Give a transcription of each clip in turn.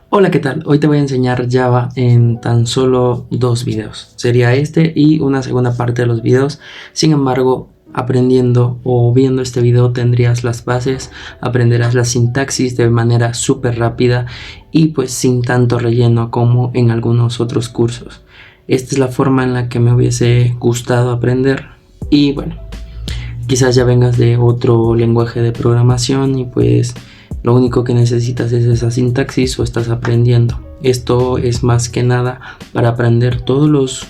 Hola, ¿qué tal? Hoy te voy a enseñar Java en tan solo dos videos. Sería este y una segunda parte de los videos. Sin embargo, aprendiendo o viendo este video tendrías las bases, aprenderás la sintaxis de manera súper rápida y pues sin tanto relleno como en algunos otros cursos. Esta es la forma en la que me hubiese gustado aprender y bueno, quizás ya vengas de otro lenguaje de programación y pues lo único que necesitas es esa sintaxis o estás aprendiendo. Esto es más que nada para aprender todos los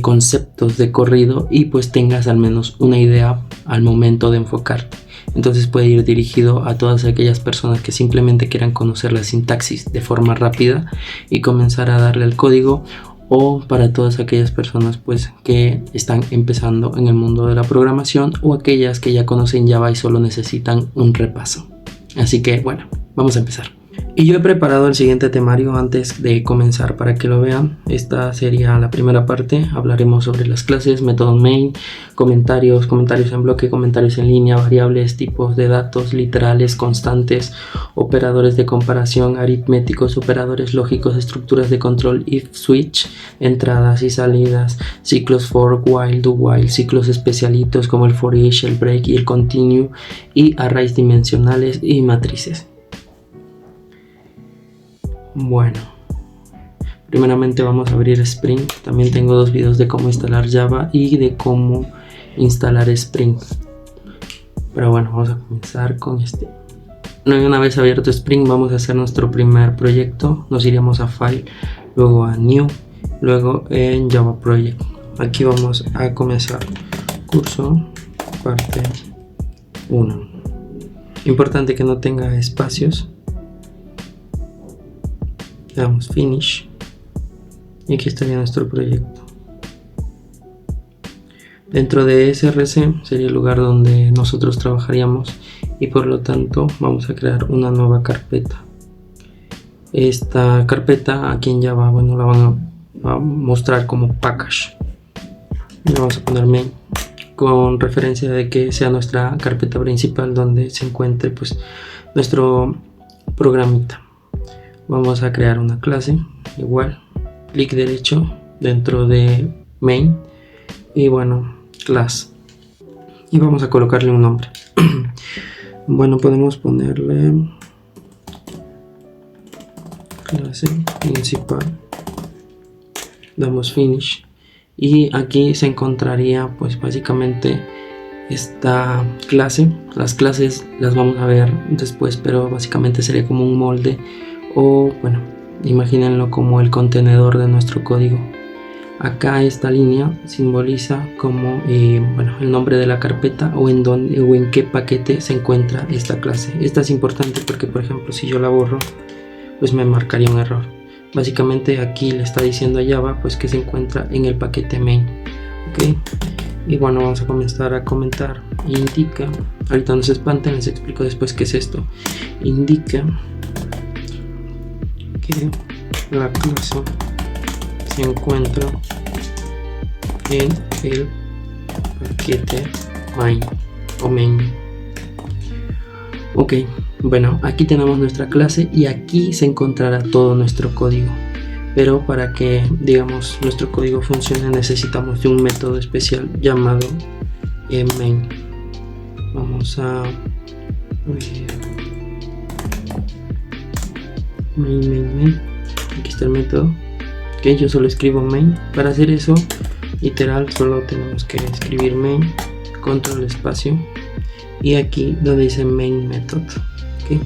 conceptos de corrido y pues tengas al menos una idea al momento de enfocarte. Entonces puede ir dirigido a todas aquellas personas que simplemente quieran conocer la sintaxis de forma rápida y comenzar a darle al código, o para todas aquellas personas pues que están empezando en el mundo de la programación o aquellas que ya conocen Java y solo necesitan un repaso. Así que bueno, vamos a empezar. Y yo he preparado el siguiente temario antes de comenzar para que lo vean. Esta sería la primera parte. Hablaremos sobre las clases, método main, comentarios en bloque, comentarios en línea, variables, tipos de datos, literales, constantes, operadores de comparación, aritméticos, operadores lógicos, estructuras de control, if, switch, entradas y salidas, ciclos for, while, do while, ciclos especialitos como el for each, el break y el continue, y arrays dimensionales y matrices. Bueno, primeramente vamos a abrir Spring. También tengo dos videos de cómo instalar Java y de cómo instalar Spring. Pero bueno, vamos a comenzar con este. Una vez abierto Spring, vamos a hacer nuestro primer proyecto. Nos iríamos a File, luego a New, luego en Java Project. Aquí vamos a comenzar curso, parte 1. Importante que no tenga espacios. Le damos Finish y aquí estaría nuestro proyecto. Dentro de SRC sería el lugar donde nosotros trabajaríamos y por lo tanto vamos a crear una nueva carpeta. Esta carpeta aquí en Java, bueno, la van a mostrar como package. Le vamos a poner main con referencia de que sea nuestra carpeta principal donde se encuentre pues nuestro programita. Vamos a crear una clase, igual, clic derecho dentro de main y bueno, class, y vamos a colocarle un nombre. Bueno, podemos ponerle clase principal, damos finish y aquí se encontraría pues básicamente esta clase. Las clases las vamos a ver después, pero básicamente sería como un molde, o bueno, imagínenlo como el contenedor de nuestro código. Acá esta línea simboliza como bueno, el nombre de la carpeta o en dónde o en qué paquete se encuentra esta clase. Esta es importante porque, por ejemplo, si yo la borro, pues me marcaría un error. Básicamente aquí le está diciendo a Java pues que se encuentra en el paquete main. ¿Okay? Y bueno, vamos a comenzar a comentar. Indica, ahorita no se espanten, les explico después qué es esto. Indica que la clase se encuentra en el paquete main o main. Ok, bueno, aquí tenemos nuestra clase y aquí se encontrará todo nuestro código, pero para que digamos nuestro código funcione necesitamos de un método especial llamado main. Vamos a main. Aquí está el método. Ok, yo solo escribo main. Para hacer eso, literal, solo tenemos que escribir main, control espacio, y aquí donde dice main method. Okay.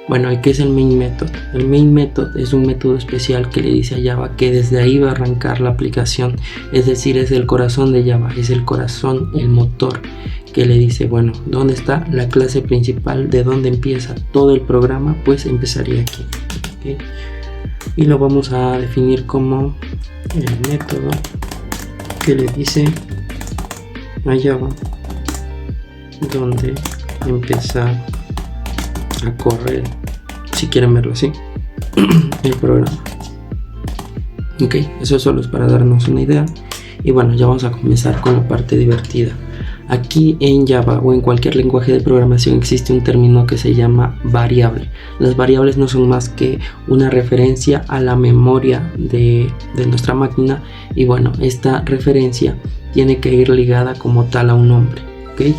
Bueno, ¿qué es el main method? El main method es un método especial que le dice a Java que desde ahí va a arrancar la aplicación. Es decir, es el corazón de Java, es el corazón, el motor, que le dice, bueno, ¿dónde está la clase principal? ¿De dónde empieza todo el programa? Pues empezaría aquí. Okay. Y lo vamos a definir como el método que le dice a Java dónde empezar a correr, si quieren verlo así, el programa. Ok, eso solo es para darnos una idea. Y bueno, ya vamos a comenzar con la parte divertida. Aquí en Java o en cualquier lenguaje de programación existe un término que se llama variable. Las variables no son más que una referencia a la memoria de nuestra máquina, y bueno, esta referencia tiene que ir ligada como tal a un nombre, ¿ok?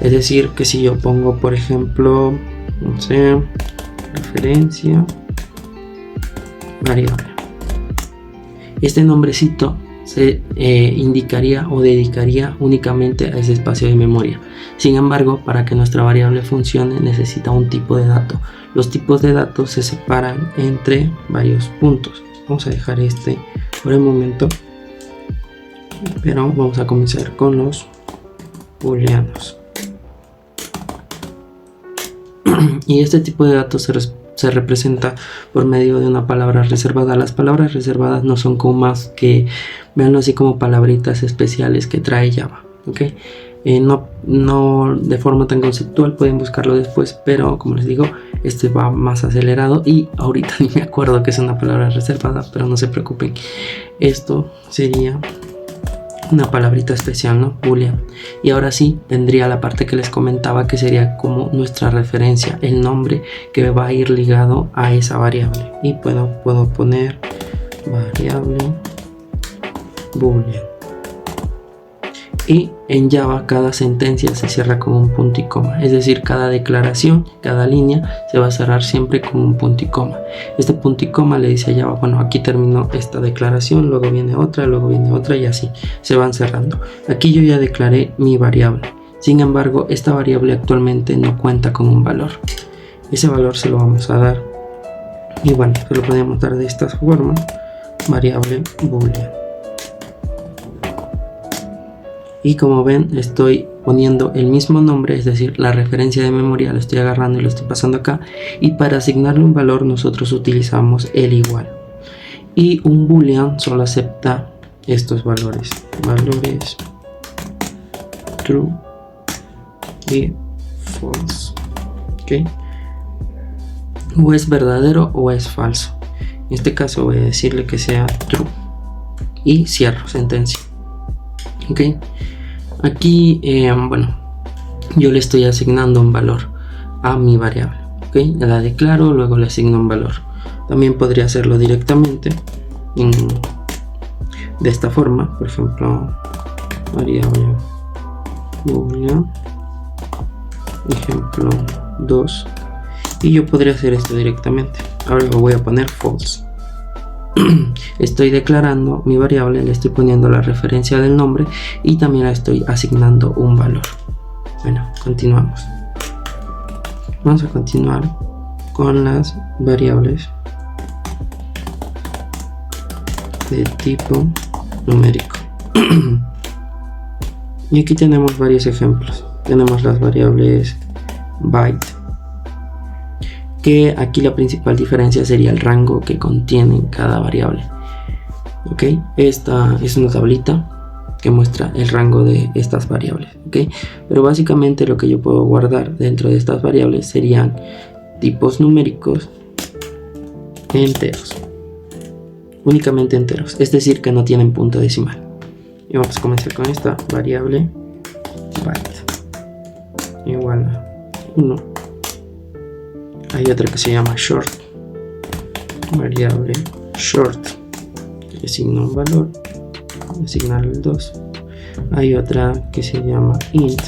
Es decir, que si yo pongo, por ejemplo, no sé, referencia variable, este nombrecito se indicaría o dedicaría únicamente a ese espacio de memoria. Sin embargo, para que nuestra variable funcione necesita un tipo de dato. Los tipos de datos se separan entre varios puntos. Vamos a dejar este por el momento, pero vamos a comenzar con los booleanos. Y este tipo de datos se representa por medio de una palabra reservada. Las palabras reservadas no son como más que, veanlo así, como palabritas especiales que trae Java, ¿ok? No de forma tan conceptual, pueden buscarlo después, pero como les digo, este va más acelerado y ahorita ni me acuerdo que es una palabra reservada, pero no se preocupen. Esto sería una palabrita especial, ¿no? Boolean. Y ahora sí vendría la parte que les comentaba, que sería como nuestra referencia, el nombre que va a ir ligado a esa variable. Y puedo poner variable boolean. Y en Java cada sentencia se cierra con un punto y coma, es decir, cada declaración, cada línea se va a cerrar siempre con un punto y coma. Este punto y coma le dice a Java, bueno, aquí terminó esta declaración, luego viene otra y así se van cerrando. Aquí yo ya declaré mi variable, sin embargo esta variable actualmente no cuenta con un valor. Ese valor se lo vamos a dar, y bueno, se lo podemos dar de esta forma, variable boolean. Y como ven, estoy poniendo el mismo nombre, es decir, la referencia de memoria la estoy agarrando y lo estoy pasando acá. Y para asignarle un valor nosotros utilizamos el igual. Y un boolean solo acepta estos valores. Valores true y false. ¿Ok? O es verdadero o es falso. En este caso voy a decirle que sea true. Y cierro sentencia. ¿Ok? Aquí, bueno, yo le estoy asignando un valor a mi variable, ¿ok? La declaro, luego le asigno un valor. También podría hacerlo directamente de esta forma, por ejemplo, variable boolean, ejemplo 2, y yo podría hacer esto directamente. Ahora lo voy a poner false. Estoy declarando mi variable, le estoy poniendo la referencia del nombre y también le estoy asignando un valor. Bueno, continuamos. Vamos a continuar con las variables de tipo numérico. Y aquí tenemos varios ejemplos. Tenemos las variables byte, que aquí la principal diferencia sería el rango que contiene cada variable. Ok, esta es una tablita que muestra el rango de estas variables. Ok, pero básicamente lo que yo puedo guardar dentro de estas variables serían tipos numéricos enteros, únicamente enteros, es decir, que no tienen punto decimal. Y vamos a comenzar con esta variable byte igual a 1. Hay otra que se llama short, variable short, le asigno un valor, asignarle el 2. Hay otra que se llama int,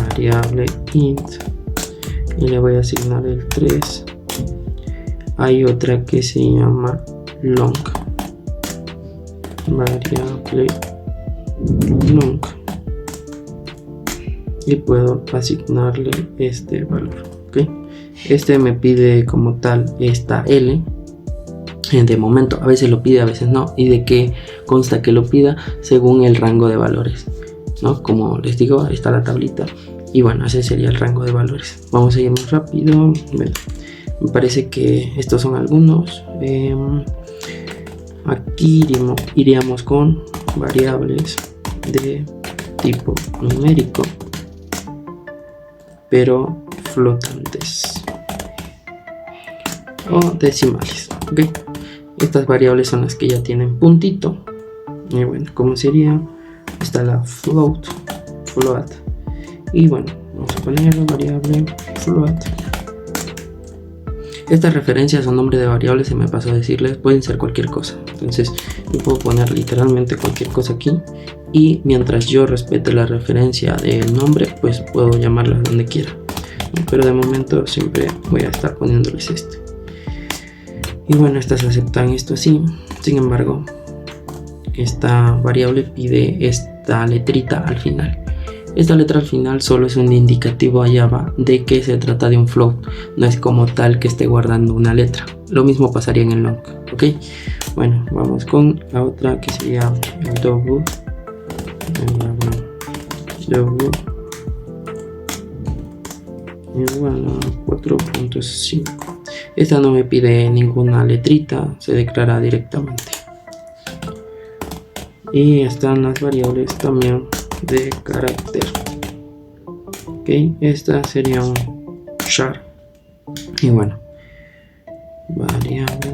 variable int, y le voy a asignar el 3. Hay otra que se llama long, variable long, y puedo asignarle este valor. ¿Okay? Este me pide como tal esta L. De momento, a veces lo pide, a veces no. Y de qué consta que lo pida, según el rango de valores, ¿no? Como les digo, ahí está la tablita. Y bueno, ese sería el rango de valores. Vamos a ir más rápido. Bueno, me parece que estos son algunos. Aquí iríamos con variables de tipo numérico, pero flotantes o decimales. ¿Okay? Estas variables son las que ya tienen puntito. Y bueno, ¿cómo sería? Está la float float. Y bueno, vamos a poner la variable float. Estas referencias o nombre de variables, se me pasó a decirles, pueden ser cualquier cosa. Entonces yo puedo poner literalmente cualquier cosa aquí, y mientras yo respete la referencia del nombre, pues puedo llamarlas donde quiera. Pero de momento siempre voy a estar poniéndoles esto. Y bueno, estas aceptan esto así. Sin embargo, esta variable pide esta letrita al final. Esta letra al final solo es un indicativo a Java de que se trata de un float, no es como tal que esté guardando una letra. Lo mismo pasaría en el long, ¿ok? Bueno, vamos con la otra, que sería el double. Igual a 4.5. Esta no me pide ninguna letrita, se declara directamente. Y están las variables también de carácter. Ok, esta sería un char. Y bueno, variable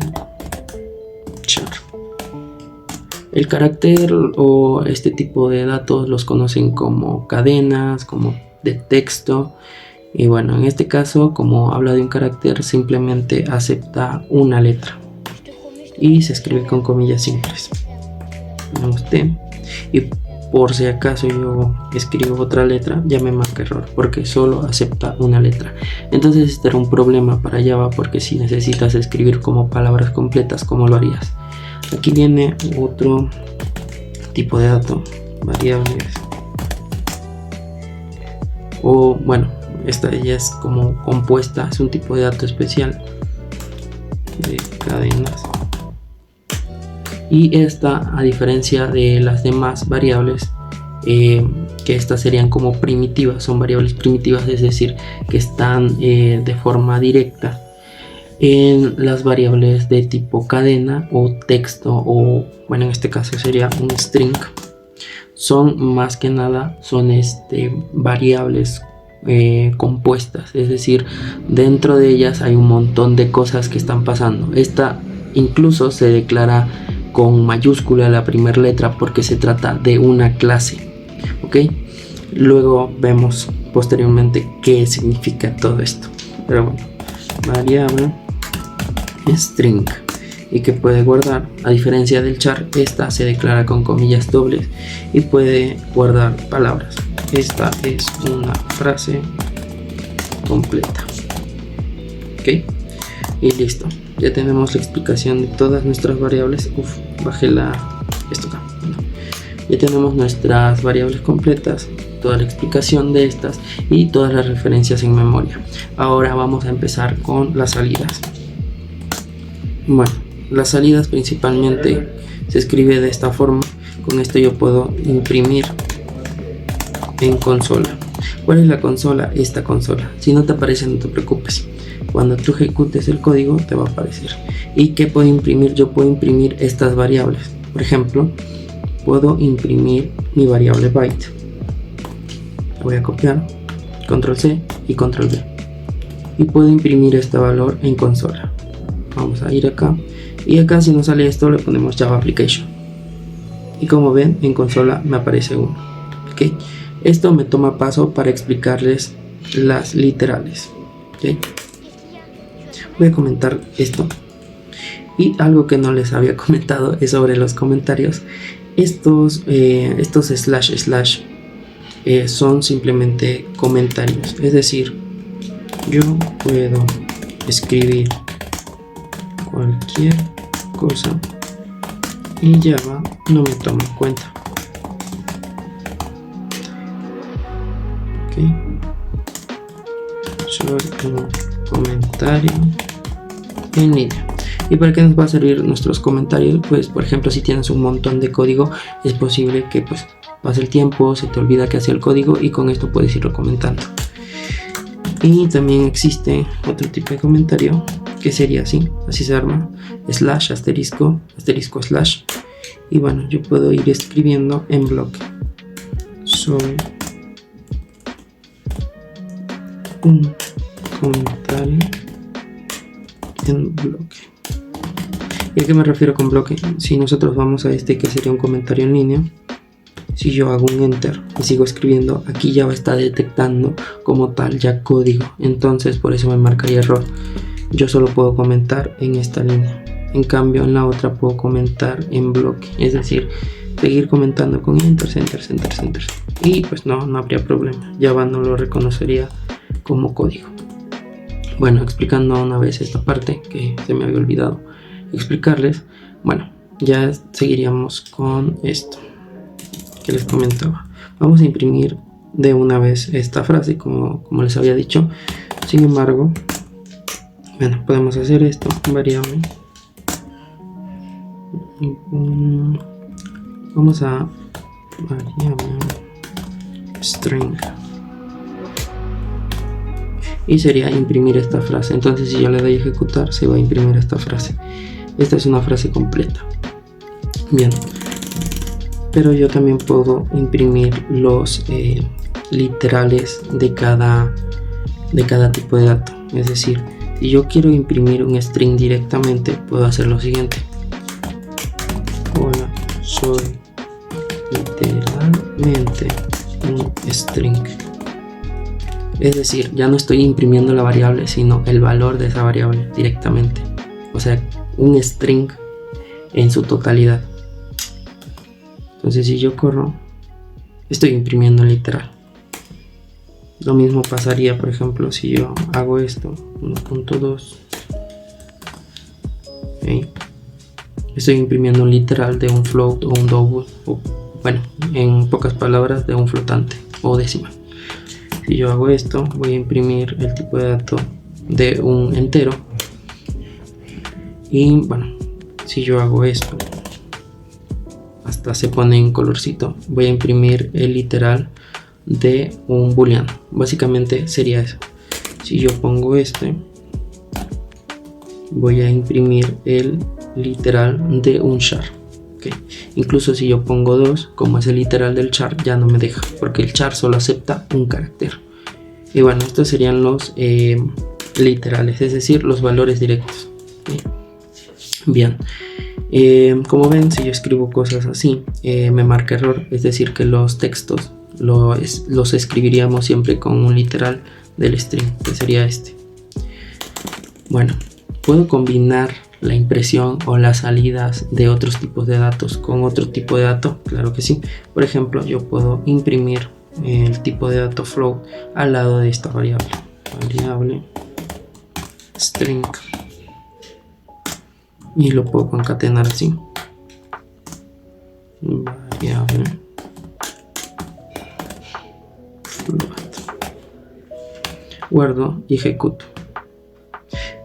char. El carácter o este tipo de datos los conocen como cadenas, como de texto. Y bueno, en este caso, como habla de un carácter, simplemente acepta una letra y se escribe con comillas simples. Ponemos T, y por si acaso yo escribo otra letra, ya me marca error porque solo acepta una letra. Entonces este era un problema para Java, porque si necesitas escribir como palabras completas, ¿cómo lo harías? Aquí viene otro tipo de dato, variables, o bueno, esta ya es como compuesta, es un tipo de dato especial de cadenas. Y esta, a diferencia de las demás variables, que estas serían como primitivas, son variables primitivas, es decir, que están de forma directa en las variables de tipo cadena o texto, o bueno, en este caso sería un string. Son más que nada, son variables compuestas, es decir, dentro de ellas hay un montón de cosas que están pasando. Esta incluso se declara con mayúscula la primera letra porque se trata de una clase, ¿ok? Luego vemos posteriormente qué significa todo esto, pero bueno, variable string, y que puede guardar, a diferencia del char, esta se declara con comillas dobles y puede guardar palabras. Esta es una frase completa, ok, y listo. Ya tenemos la explicación de todas nuestras variables. Bajé esto acá. Bueno, ya tenemos nuestras variables completas, toda la explicación de estas y todas las referencias en memoria. Ahora vamos a empezar con las salidas. Bueno, las salidas principalmente se escribe de esta forma. Con esto yo puedo imprimir en consola. ¿Cuál es la consola? Esta consola. Si no te aparece, no te preocupes. Cuando tú ejecutes el código te va a aparecer. ¿Y qué puedo imprimir? Yo puedo imprimir estas variables. Por ejemplo, puedo imprimir mi variable byte. Voy a copiar, control C y control V. Y puedo imprimir este valor en consola. Vamos a ir acá. Y acá, si nos sale esto, le ponemos Java Application. Y como ven, en consola me aparece 1. ¿Ok? Esto me toma paso para explicarles las literales. ¿Ok? Voy a comentar esto. Y algo que no les había comentado es sobre los comentarios. Estos slash son simplemente comentarios. Es decir, yo puedo escribir cualquier cosa y Java no me toma en cuenta. Ok. Solo un comentario en línea. ¿Y para qué nos va a servir nuestros comentarios? Pues por ejemplo, si tienes un montón de código, es posible que pues pase el tiempo, se te olvida que hacía el código y con esto puedes irlo comentando. Y también existe otro tipo de comentario que sería así se arma: slash, asterisco, asterisco, slash. Y bueno, yo puedo ir escribiendo en bloque. Soy un comentario en bloque. ¿Y a qué me refiero con bloque? Si nosotros vamos a que sería un comentario en línea, Si yo hago un enter y sigo escribiendo, aquí Java está detectando como tal ya código, entonces por eso me marcaría error. Yo solo puedo comentar en esta línea, en cambio en la otra puedo comentar en bloque, es decir, seguir comentando con enters, y pues no habría problema. Java no lo reconocería como código. Bueno, explicando una vez esta parte que se me había olvidado explicarles, bueno, ya seguiríamos con esto que les comentaba. Vamos a imprimir de una vez esta frase como les había dicho. Sin embargo, bueno, podemos hacer esto, variable. Vamos a variable string y sería imprimir esta frase. Entonces si yo le doy a ejecutar, se va a imprimir esta frase. Esta es una frase completa. Bien, pero yo también puedo imprimir los literales de cada tipo de dato. Es decir, si yo quiero imprimir un string directamente, puedo hacer lo siguiente. Hola, soy literalmente un string. Es decir, ya no estoy imprimiendo la variable, sino el valor de esa variable directamente. O sea, un string en su totalidad. Entonces si yo corro, estoy imprimiendo literal. Lo mismo pasaría, por ejemplo, si yo hago esto, 1.2. ¿Okay? Estoy imprimiendo un literal de un float o un double, o bueno, en pocas palabras, de un flotante o decimal. Si yo hago esto, voy a imprimir el tipo de dato de un entero. Y bueno, si yo hago esto, hasta se pone en colorcito, voy a imprimir el literal de un booleano. Básicamente sería eso. Si yo pongo este, voy a imprimir el literal de un char. Okay. Incluso si yo pongo 2, como es el literal del char, ya no me deja, porque el char solo acepta un carácter. Y bueno, estos serían los literales, es decir, los valores directos. Okay. Bien, como ven, si yo escribo cosas así, me marca error, es decir, que los textos los escribiríamos siempre con un literal del string, que sería este. Bueno, puedo combinar la impresión o las salidas de otros tipos de datos con otro tipo de dato, claro que sí. Por ejemplo, yo puedo imprimir el tipo de dato float al lado de esta variable string, y lo puedo concatenar así, variable float, guardo y ejecuto.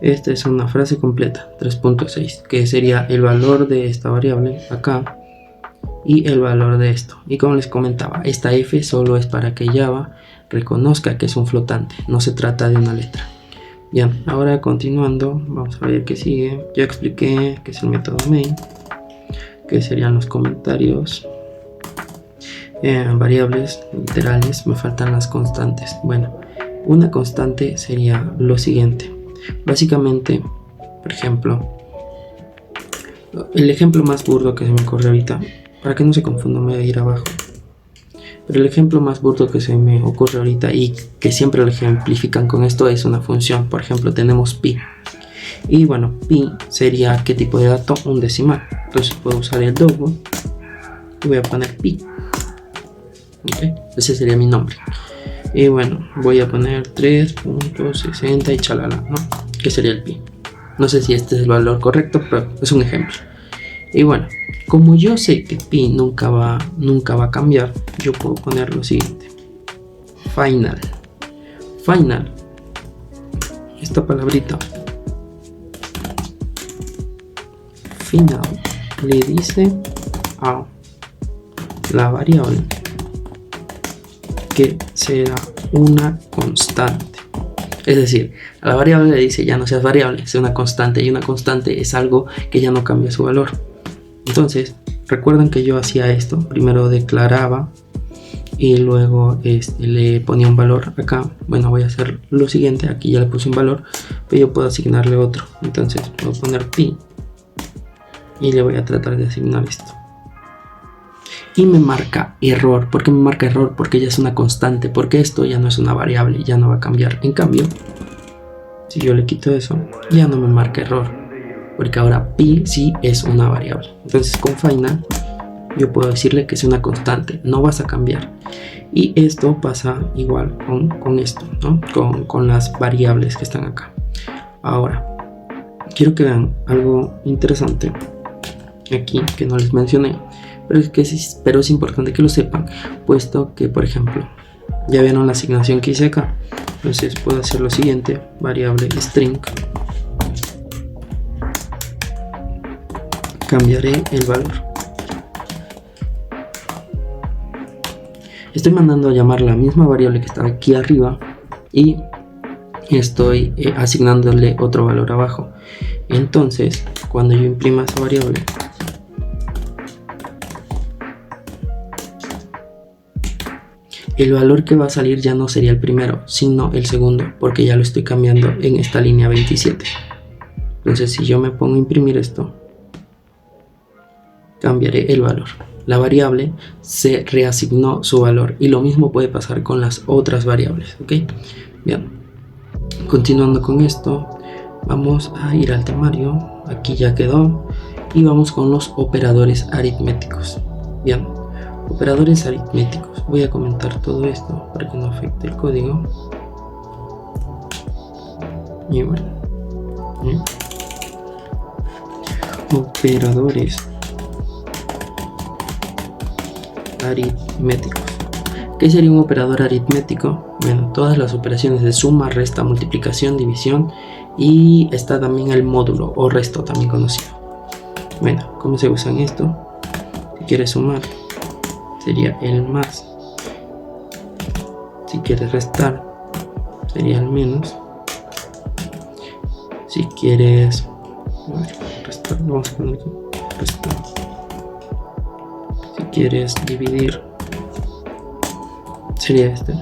Esta es una frase completa, 3.6, que sería el valor de esta variable acá y el valor de esto. Y como les comentaba, esta F solo es para que Java reconozca que es un flotante, no se trata de una letra. Bien, ahora continuando, vamos a ver qué sigue. Ya expliqué qué es el método main, que serían los comentarios, variables literales. Me faltan las constantes. Bueno, una constante sería lo siguiente. Básicamente, por ejemplo, el ejemplo más burdo que se me ocurre ahorita, para que no se confunda, me voy a ir abajo. Pero el ejemplo más burdo que se me ocurre ahorita y que siempre lo ejemplifican con esto es una función. Por ejemplo, tenemos pi. Y bueno, pi sería ¿qué tipo de dato? Un decimal. Entonces puedo usar el double y voy a poner pi. ¿Okay? Ese sería mi nombre. Y bueno, voy a poner 3.60 y chalala, ¿no? Que sería el pi. No sé si este es el valor correcto, pero es un ejemplo. Y bueno, como yo sé que pi nunca va a cambiar, yo puedo poner lo siguiente: final. Final, esta palabrita final le dice a la variable que será una constante. Es decir, a la variable le dice ya no seas variable, sea una constante, y una constante es algo que ya no cambia su valor. Entonces, recuerden que yo hacía esto, primero declaraba y luego le ponía un valor acá. Bueno, voy a hacer lo siguiente, aquí ya le puse un valor, pero yo puedo asignarle otro. Entonces voy a poner pi y le voy a tratar de asignar esto. y me marca error. ¿Por qué me marca error? Porque ya es una constante, porque esto ya no es una variable, ya no va a cambiar. En cambio, si yo le quito eso, ya no me marca error, porque ahora pi sí es una variable. Entonces con final yo puedo decirle que es una constante, no vas a cambiar. Y esto pasa igual con esto, ¿no? Con las variables que están acá. Ahora, quiero que vean algo interesante aquí que no les mencioné, pero es importante que lo sepan, puesto que, por ejemplo, ya vieron la asignación que hice acá. Entonces puedo hacer lo siguiente: variable string, cambiaré el valor. Estoy mandando a llamar la misma variable que está aquí arriba y estoy asignándole otro valor abajo. Entonces, cuando yo imprima esa variable, el valor que va a salir ya no sería el primero, sino el segundo, porque ya lo estoy cambiando en esta línea 27. Entonces, si yo me pongo a imprimir esto, cambiaré el valor. La variable se reasignó su valor, y lo mismo puede pasar con las otras variables, ¿ok? Bien, continuando con esto, vamos a ir al temario. Aquí ya quedó, y vamos con los operadores aritméticos. Bien, operadores aritméticos. Voy a comentar todo esto para que no afecte el código. Y bueno, operadores aritméticos. ¿Qué sería un operador aritmético? Bueno, todas las operaciones de suma, resta, multiplicación, división, y está también el módulo o resto, también conocido. Bueno, ¿cómo se usan esto? Si quieres sumar, sería el más. Si quieres restar, sería el menos. Si quieres restar, vamos a poner aquí, restar. Si quieres dividir, sería este.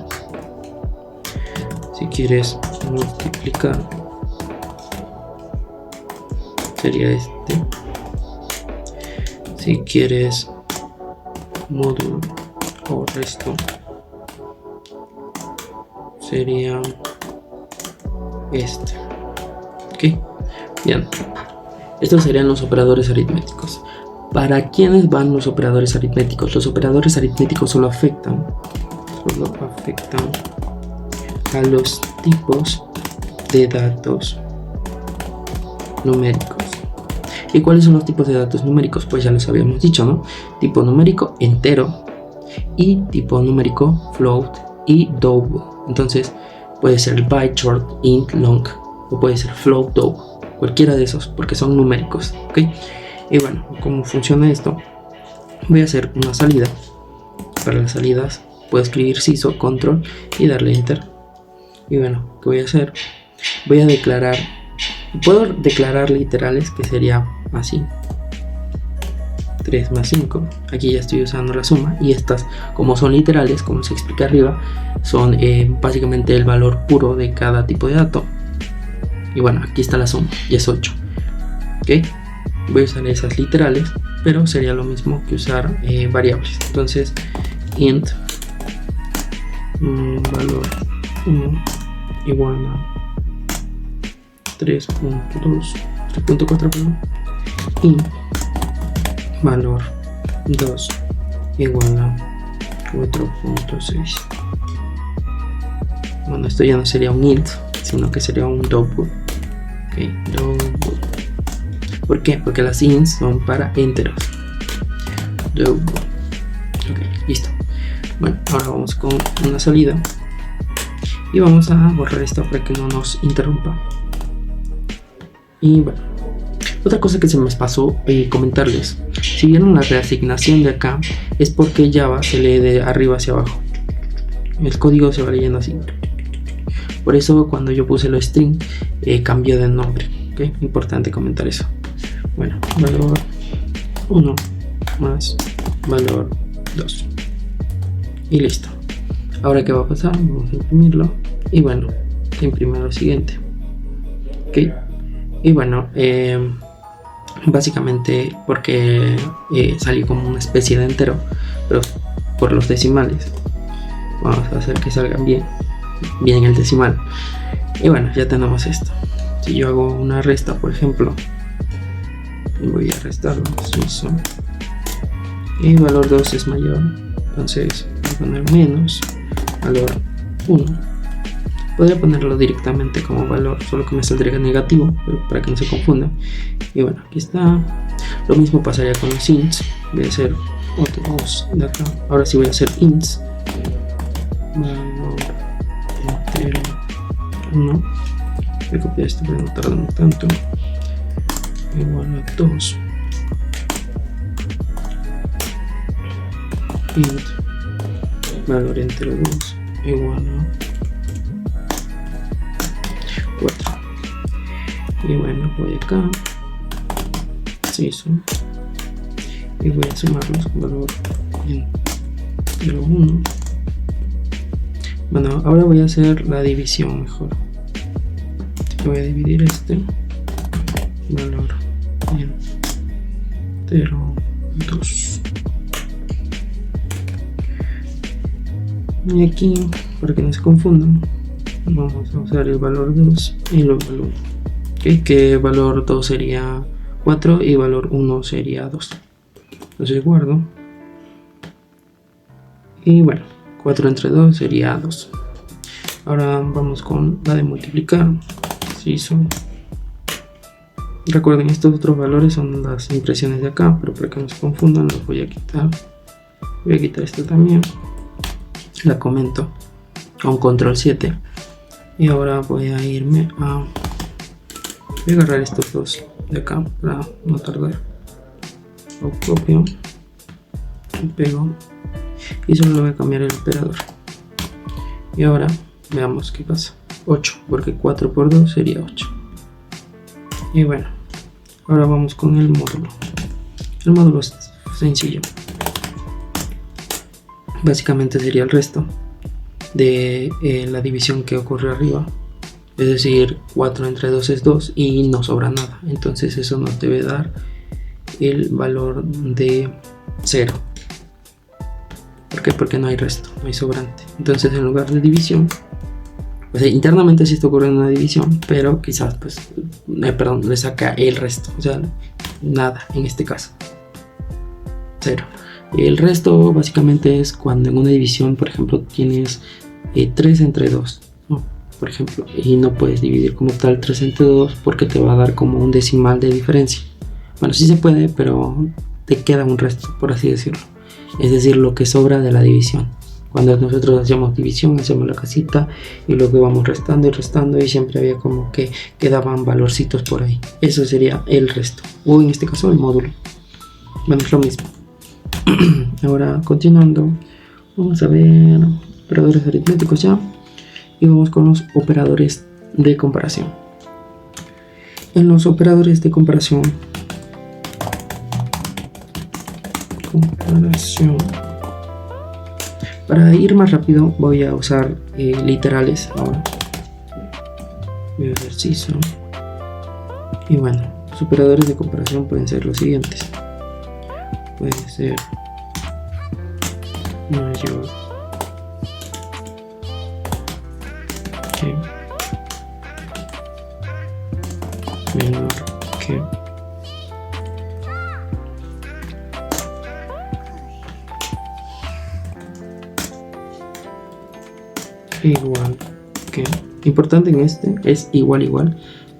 Si quieres multiplicar, sería este. Si quieres módulo o resto, sería este. Ok, bien. Estos serían los operadores aritméticos. ¿Para quiénes van los operadores aritméticos? Los operadores aritméticos solo afectan a los tipos de datos numéricos. ¿Y cuáles son los tipos de datos numéricos? Pues ya los habíamos dicho, ¿no? Tipo numérico entero, y tipo numérico float y double. Entonces puede ser byte, short, int, long, o puede ser float, double, cualquiera de esos, porque son numéricos, ¿ok? Y bueno, ¿cómo funciona esto? Voy a hacer una salida. Para las salidas puedo escribir sys control y darle enter. Y bueno, ¿qué voy a hacer? Voy a declarar, puedo declarar literales, que sería así: 3 más 5. Aquí ya estoy usando la suma, y estas, como son literales, como se explica arriba, son básicamente el valor puro de cada tipo de dato. Y bueno, aquí está la suma, y es 8. ¿Ok? Voy a usar esas literales, pero sería lo mismo que usar variables. Entonces, int valor 1 igual a 3.4, perdón, y valor 2 igual a 4.6. Bueno, esto ya no sería un int, sino que sería un double. Ok, double. ¿Por qué? Porque las ints son para enteros. Double. Ok, listo. Bueno, ahora vamos con una salida y vamos a borrar esto para que no nos interrumpa. Y bueno, otra cosa que se me pasó comentarles: si vieron la reasignación de acá, es porque Java se lee de arriba hacia abajo. El código se va leyendo así. Por eso cuando yo puse lo string, cambió de nombre. ¿Okay? Importante comentar eso. Bueno, valor 1 más valor 2. Y listo. Ahora, ¿qué va a pasar? Vamos a imprimirlo. Y bueno, imprime lo siguiente. Ok. Y bueno, básicamente porque salió como una especie de entero, pero por los decimales. Vamos a hacer que salgan bien el decimal. Y bueno, ya tenemos esto. Si yo hago una resta, por ejemplo, voy a restarlo, eso, y valor 2 es mayor, entonces voy a poner menos valor 1. Podría ponerlo directamente como valor, solo que me saldría negativo, pero para que no se confunda. Y bueno, aquí está. Lo mismo pasaría con los ints. Voy a hacer otros de acá. Ahora sí voy a hacer ints. Valor entero 1. Voy a copiar esto para no tardar tanto. Igual a 2. Int valor entero 2 igual a 4. Y bueno, voy acá, sí, y voy a sumarlos con valor entero 1. Bueno, ahora voy a hacer la división mejor. Voy a dividir este valor entero 2. Y aquí, para que no se confundan, vamos a usar el valor 2 y el valor 1. ¿Okay? Que valor 2 sería 4 y valor 1 sería 2. Entonces guardo. Y bueno, 4 entre 2 sería 2. Ahora vamos con la de multiplicar. Sí, recuerden, estos otros valores son las impresiones de acá, pero para que no se confundan los voy a quitar. Voy a quitar esto también. La comento con control 7. Y ahora voy a irme a... Voy a agarrar estos dos de acá para no tardar. Lo copio y pego. Y solo le voy a cambiar el operador. Y ahora veamos qué pasa. 8, porque 4 por 2 sería 8. Y bueno, ahora vamos con el módulo. El módulo es sencillo. Básicamente sería el resto de la división que ocurre arriba. Es decir, 4 entre 2 es 2 y no sobra nada. Entonces eso nos debe dar el valor de 0. ¿Por qué? Porque no hay resto, no hay sobrante. Entonces en lugar de división, pues internamente sí está ocurriendo una división, pero quizás pues, le saca el resto. O sea, nada en este caso. 0. El resto básicamente es cuando en una división, por ejemplo, tienes 3 entre 2, ¿no? Por ejemplo, y no puedes dividir como tal 3 entre 2 porque te va a dar como un decimal de diferencia. Bueno, sí se puede, pero te queda un resto, por así decirlo. Es decir, lo que sobra de la división. Cuando nosotros hacíamos división, hacemos la casita y luego vamos restando y restando y siempre había como que quedaban valorcitos por ahí. Eso sería el resto, o en este caso el módulo. Bueno, es lo mismo. Ahora continuando, vamos a ver operadores aritméticos ya y vamos con los operadores de comparación. En los operadores de comparación, para ir más rápido voy a usar literales ahora. Voy a hacer CISO. Y bueno, los operadores de comparación pueden ser los siguientes. Puede ser mayor que, menor que, igual que. Importante en este es igual,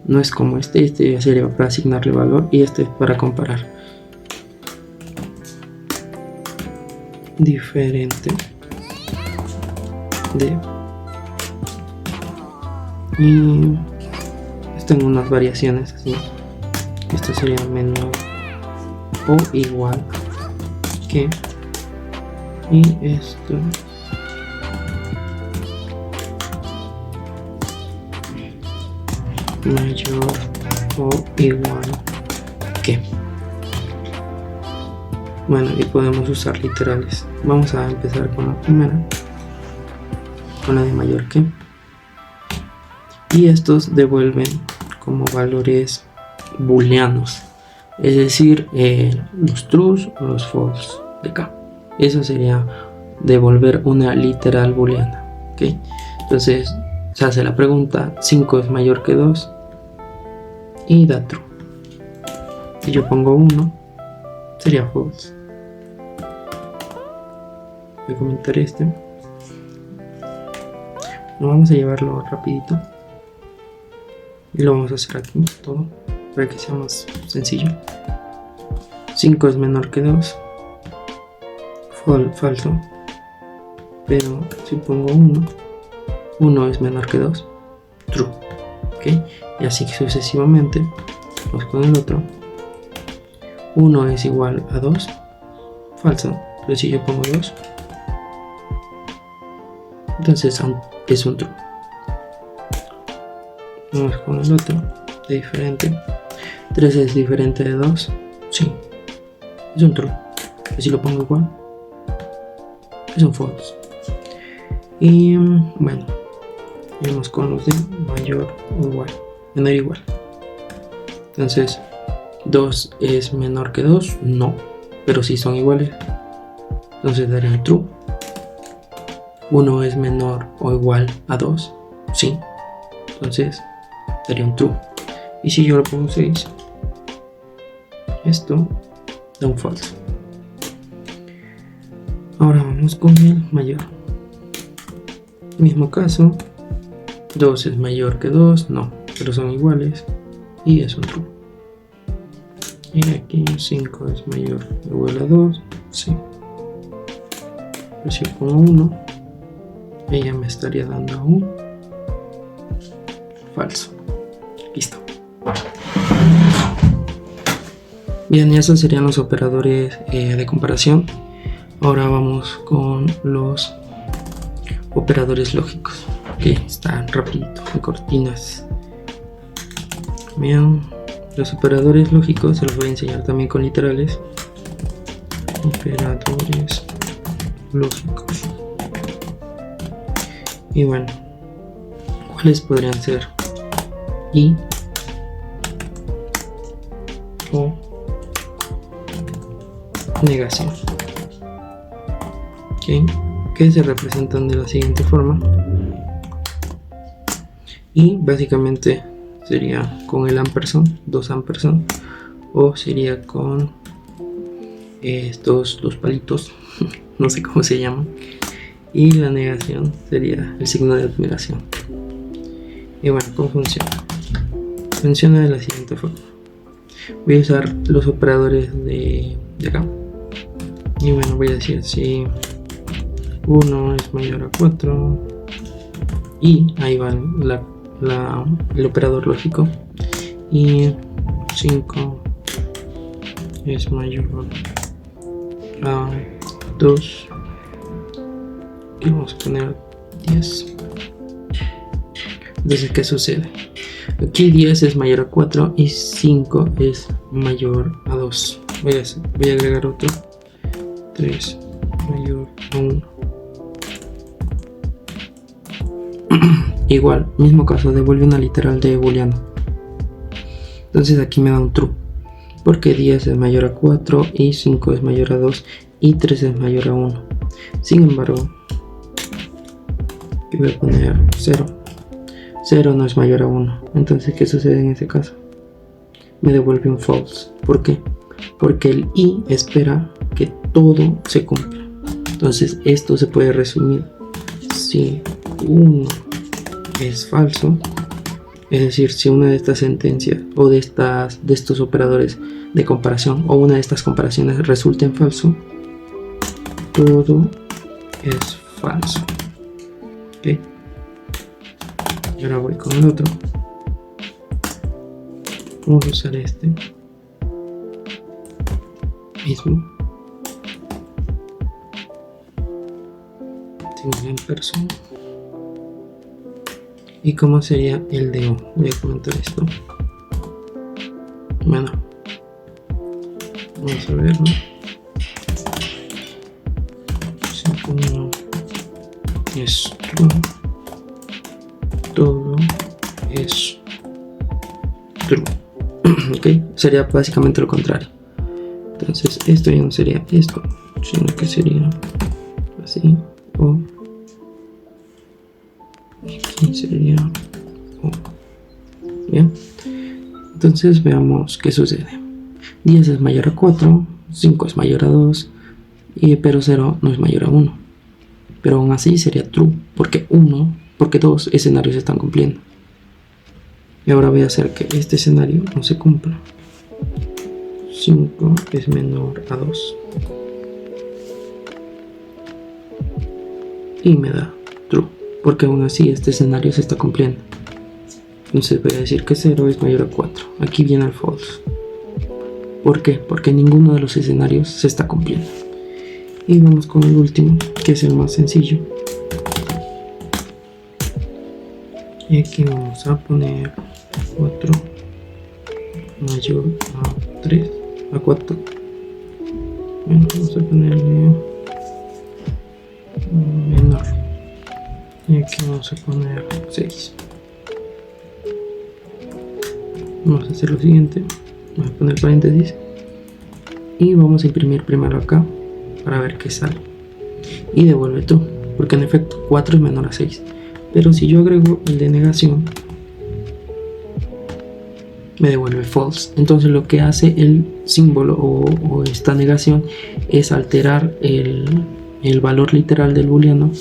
no es como este ya sería para asignarle valor y este es para comparar. Diferente de, y tengo unas variaciones así. Esto sería menor o igual que, y esto mayor o igual que. Bueno, y podemos usar literales. Vamos a empezar con la primera, con la de mayor que. Y estos devuelven como valores booleanos, es decir, los trues o los false de acá. Eso sería devolver una literal booleana, ¿ok? Entonces se hace la pregunta, 5 es mayor que 2 y da true. Si yo pongo 1, sería false. Voy a comentar este. Lo vamos a llevarlo rapidito y lo vamos a hacer aquí todo para que sea más sencillo. 5 es menor que 2, falso, pero si pongo 1, 1 es menor que 2, true, ¿ok? Y así sucesivamente. Vamos con el otro. 1 es igual a 2, falso, pero si yo pongo 2, entonces es un true. Vamos con el otro, de diferente. 3 es diferente de 2, sí, es un true. Pero si lo pongo igual, es un false. Y bueno, vamos con los de mayor o igual, menor o igual. Entonces 2 es menor que 2, no, pero si son iguales, entonces daría un true. 1 es menor o igual a 2, sí, entonces daría un true. Y si yo lo pongo 6, esto da un falso. Ahora vamos con el mayor. Mismo caso, 2 es mayor que 2, no, pero son iguales y es un true. Y aquí 5 es mayor o igual a 2, sí. Pero si pongo 1, ella me estaría dando un falso. Listo. Bien, y esos serían los operadores de comparación. Ahora vamos con los operadores lógicos, que están rapidito, en cortinas. Bien, los operadores lógicos se los voy a enseñar también con literales. Operadores lógicos. Y bueno, ¿cuáles podrían ser? Y o negación, ¿okay? Que se representan de la siguiente forma, y básicamente sería con el ampersand, 2 ampersand, o sería con estos dos palitos no sé cómo se llaman, y la negación sería el signo de admiración. Y bueno, ¿cómo funciona? Funciona de la siguiente forma. Voy a usar los operadores de acá. Y bueno, voy a decir si 1 es mayor a 4. Y ahí va el operador lógico. Y 5 es mayor a 2. Y vamos a poner 10. Entonces, ¿qué sucede? Aquí 10 es mayor a 4 y 5 es mayor a 2. Voy a agregar otro. 3 mayor a 1. Igual, mismo caso, devuelve una literal de booleano. Entonces aquí me da un true, porque 10 es mayor a 4 y 5 es mayor a 2 y 3 es mayor a 1. Sin embargo, voy a poner 0. 0 no es mayor a 1. Entonces, ¿qué sucede en ese caso? Me devuelve un false. ¿Por qué? Porque el i espera que todo se cumpla. Entonces, esto se puede resumir. Si 1 es falso, es decir, si una de estas sentencias o de estos operadores de comparación o una de estas comparaciones resulta en falso, todo es falso. ¿Ok? Y ahora voy con el otro. Vamos a usar este mismo. Tengo en persona. ¿Y cómo sería el de O? Voy a comentar esto. Bueno, vamos a verlo. Si uno es true, todo es true. ¿Ok? Sería básicamente lo contrario. Entonces esto ya no sería esto, sino que sería así, o aquí sería o. Bien, entonces veamos qué sucede. 10 es mayor a 4, 5 es mayor a 2, pero 0 no es mayor a 1. Pero aún así sería true, porque 2 escenarios se están cumpliendo. Y ahora voy a hacer que este escenario no se cumpla. 5 es menor a 2. Y me da true, porque aún así este escenario se está cumpliendo. Entonces voy a decir que 0 es mayor a 4. Aquí viene el false. ¿Por qué? Porque ninguno de los escenarios se está cumpliendo. Y vamos con el último, que es el más sencillo. Y aquí vamos a poner 4 mayor a 3, a 4. Bueno, vamos a ponerle menor. Y aquí vamos a poner 6. Vamos a hacer lo siguiente. Vamos a poner paréntesis. Y vamos a imprimir primero acá para ver qué sale. Y devuelve true, porque en efecto 4 es menor a 6. Pero si yo agrego el de negación, me devuelve false. Entonces lo que hace el símbolo o esta negación es alterar el valor literal del booleano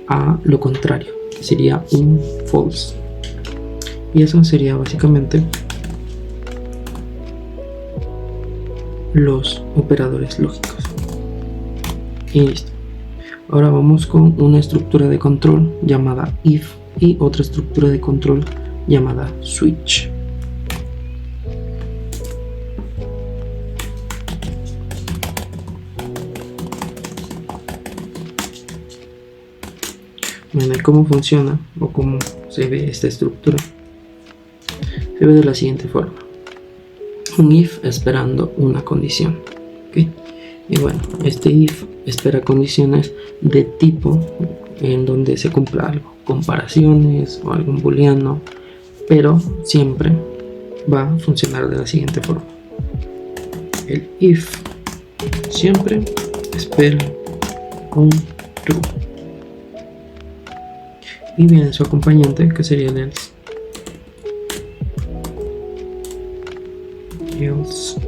a lo contrario, que sería un false. Y eso sería básicamente los operadores lógicos. Y listo. Ahora vamos con una estructura de control llamada if y otra estructura de control llamada switch. Bueno, ¿y cómo funciona o cómo se ve esta estructura? Se ve de la siguiente forma. Un if esperando una condición. ¿Okay? Y bueno, este if espera condiciones de tipo en donde se cumpla algo, comparaciones o algún booleano, pero siempre va a funcionar de la siguiente forma. El if siempre espera un true. Y viene su acompañante, que sería el else. Else.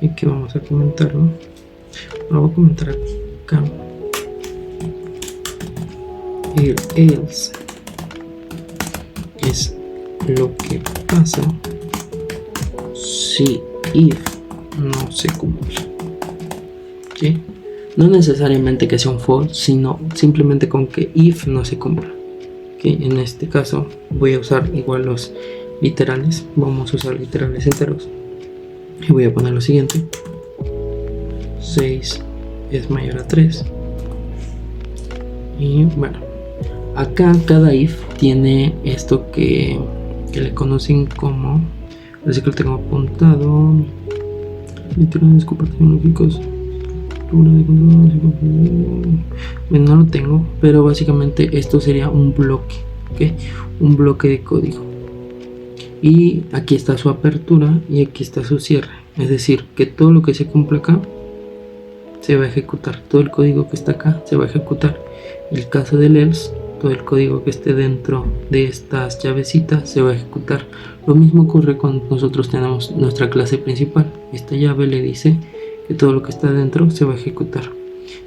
Y aquí vamos a comentarlo. Lo voy a comentar acá. El else es lo que pasa si if no se cumple. ¿Sí? No necesariamente que sea un false, sino simplemente con que if no se cumpla. ¿Okay? En este caso voy a usar igual los literales. Vamos a usar literales enteros. Y voy a poner lo siguiente. 6 es mayor a 3. Y bueno, acá cada if tiene esto que le conocen como, así que lo tengo apuntado, literales compartidos lógicos. Bueno, no lo tengo, pero básicamente esto sería un bloque, ¿okay? Un bloque de código. Y aquí está su apertura y aquí está su cierre. Es decir, que todo lo que se cumple acá se va a ejecutar. Todo el código que está acá se va a ejecutar. En el caso del else, todo el código que esté dentro de estas llavecitas se va a ejecutar. Lo mismo ocurre cuando nosotros tenemos nuestra clase principal. Esta llave le dice que todo lo que está dentro se va a ejecutar.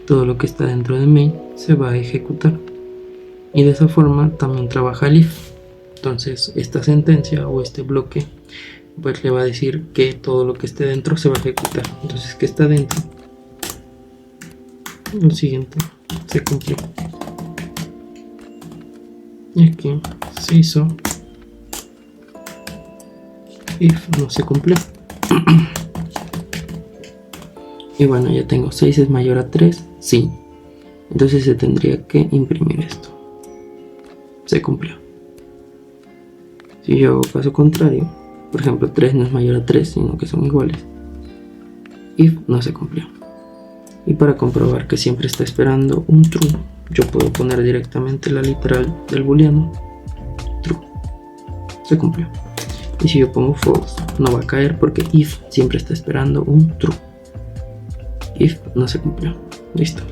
Todo lo que está dentro de main se va a ejecutar. Y de esa forma también trabaja el if. Entonces esta sentencia o este bloque pues le va a decir que todo lo que esté dentro se va a ejecutar. Entonces que está dentro, lo siguiente se cumplió. Y aquí se hizo if no se cumplió. Y bueno, ya tengo 6 es mayor a 3, sí. Entonces se tendría que imprimir esto. Se cumplió. Si yo hago caso contrario, por ejemplo 3 no es mayor a 3, sino que son iguales, if no se cumplió. Y para comprobar que siempre está esperando un true, yo puedo poner directamente la literal del booleano true. Se cumplió. y si yo pongo false no va a caer porque if siempre está esperando un true. If no se cumplió. Listo.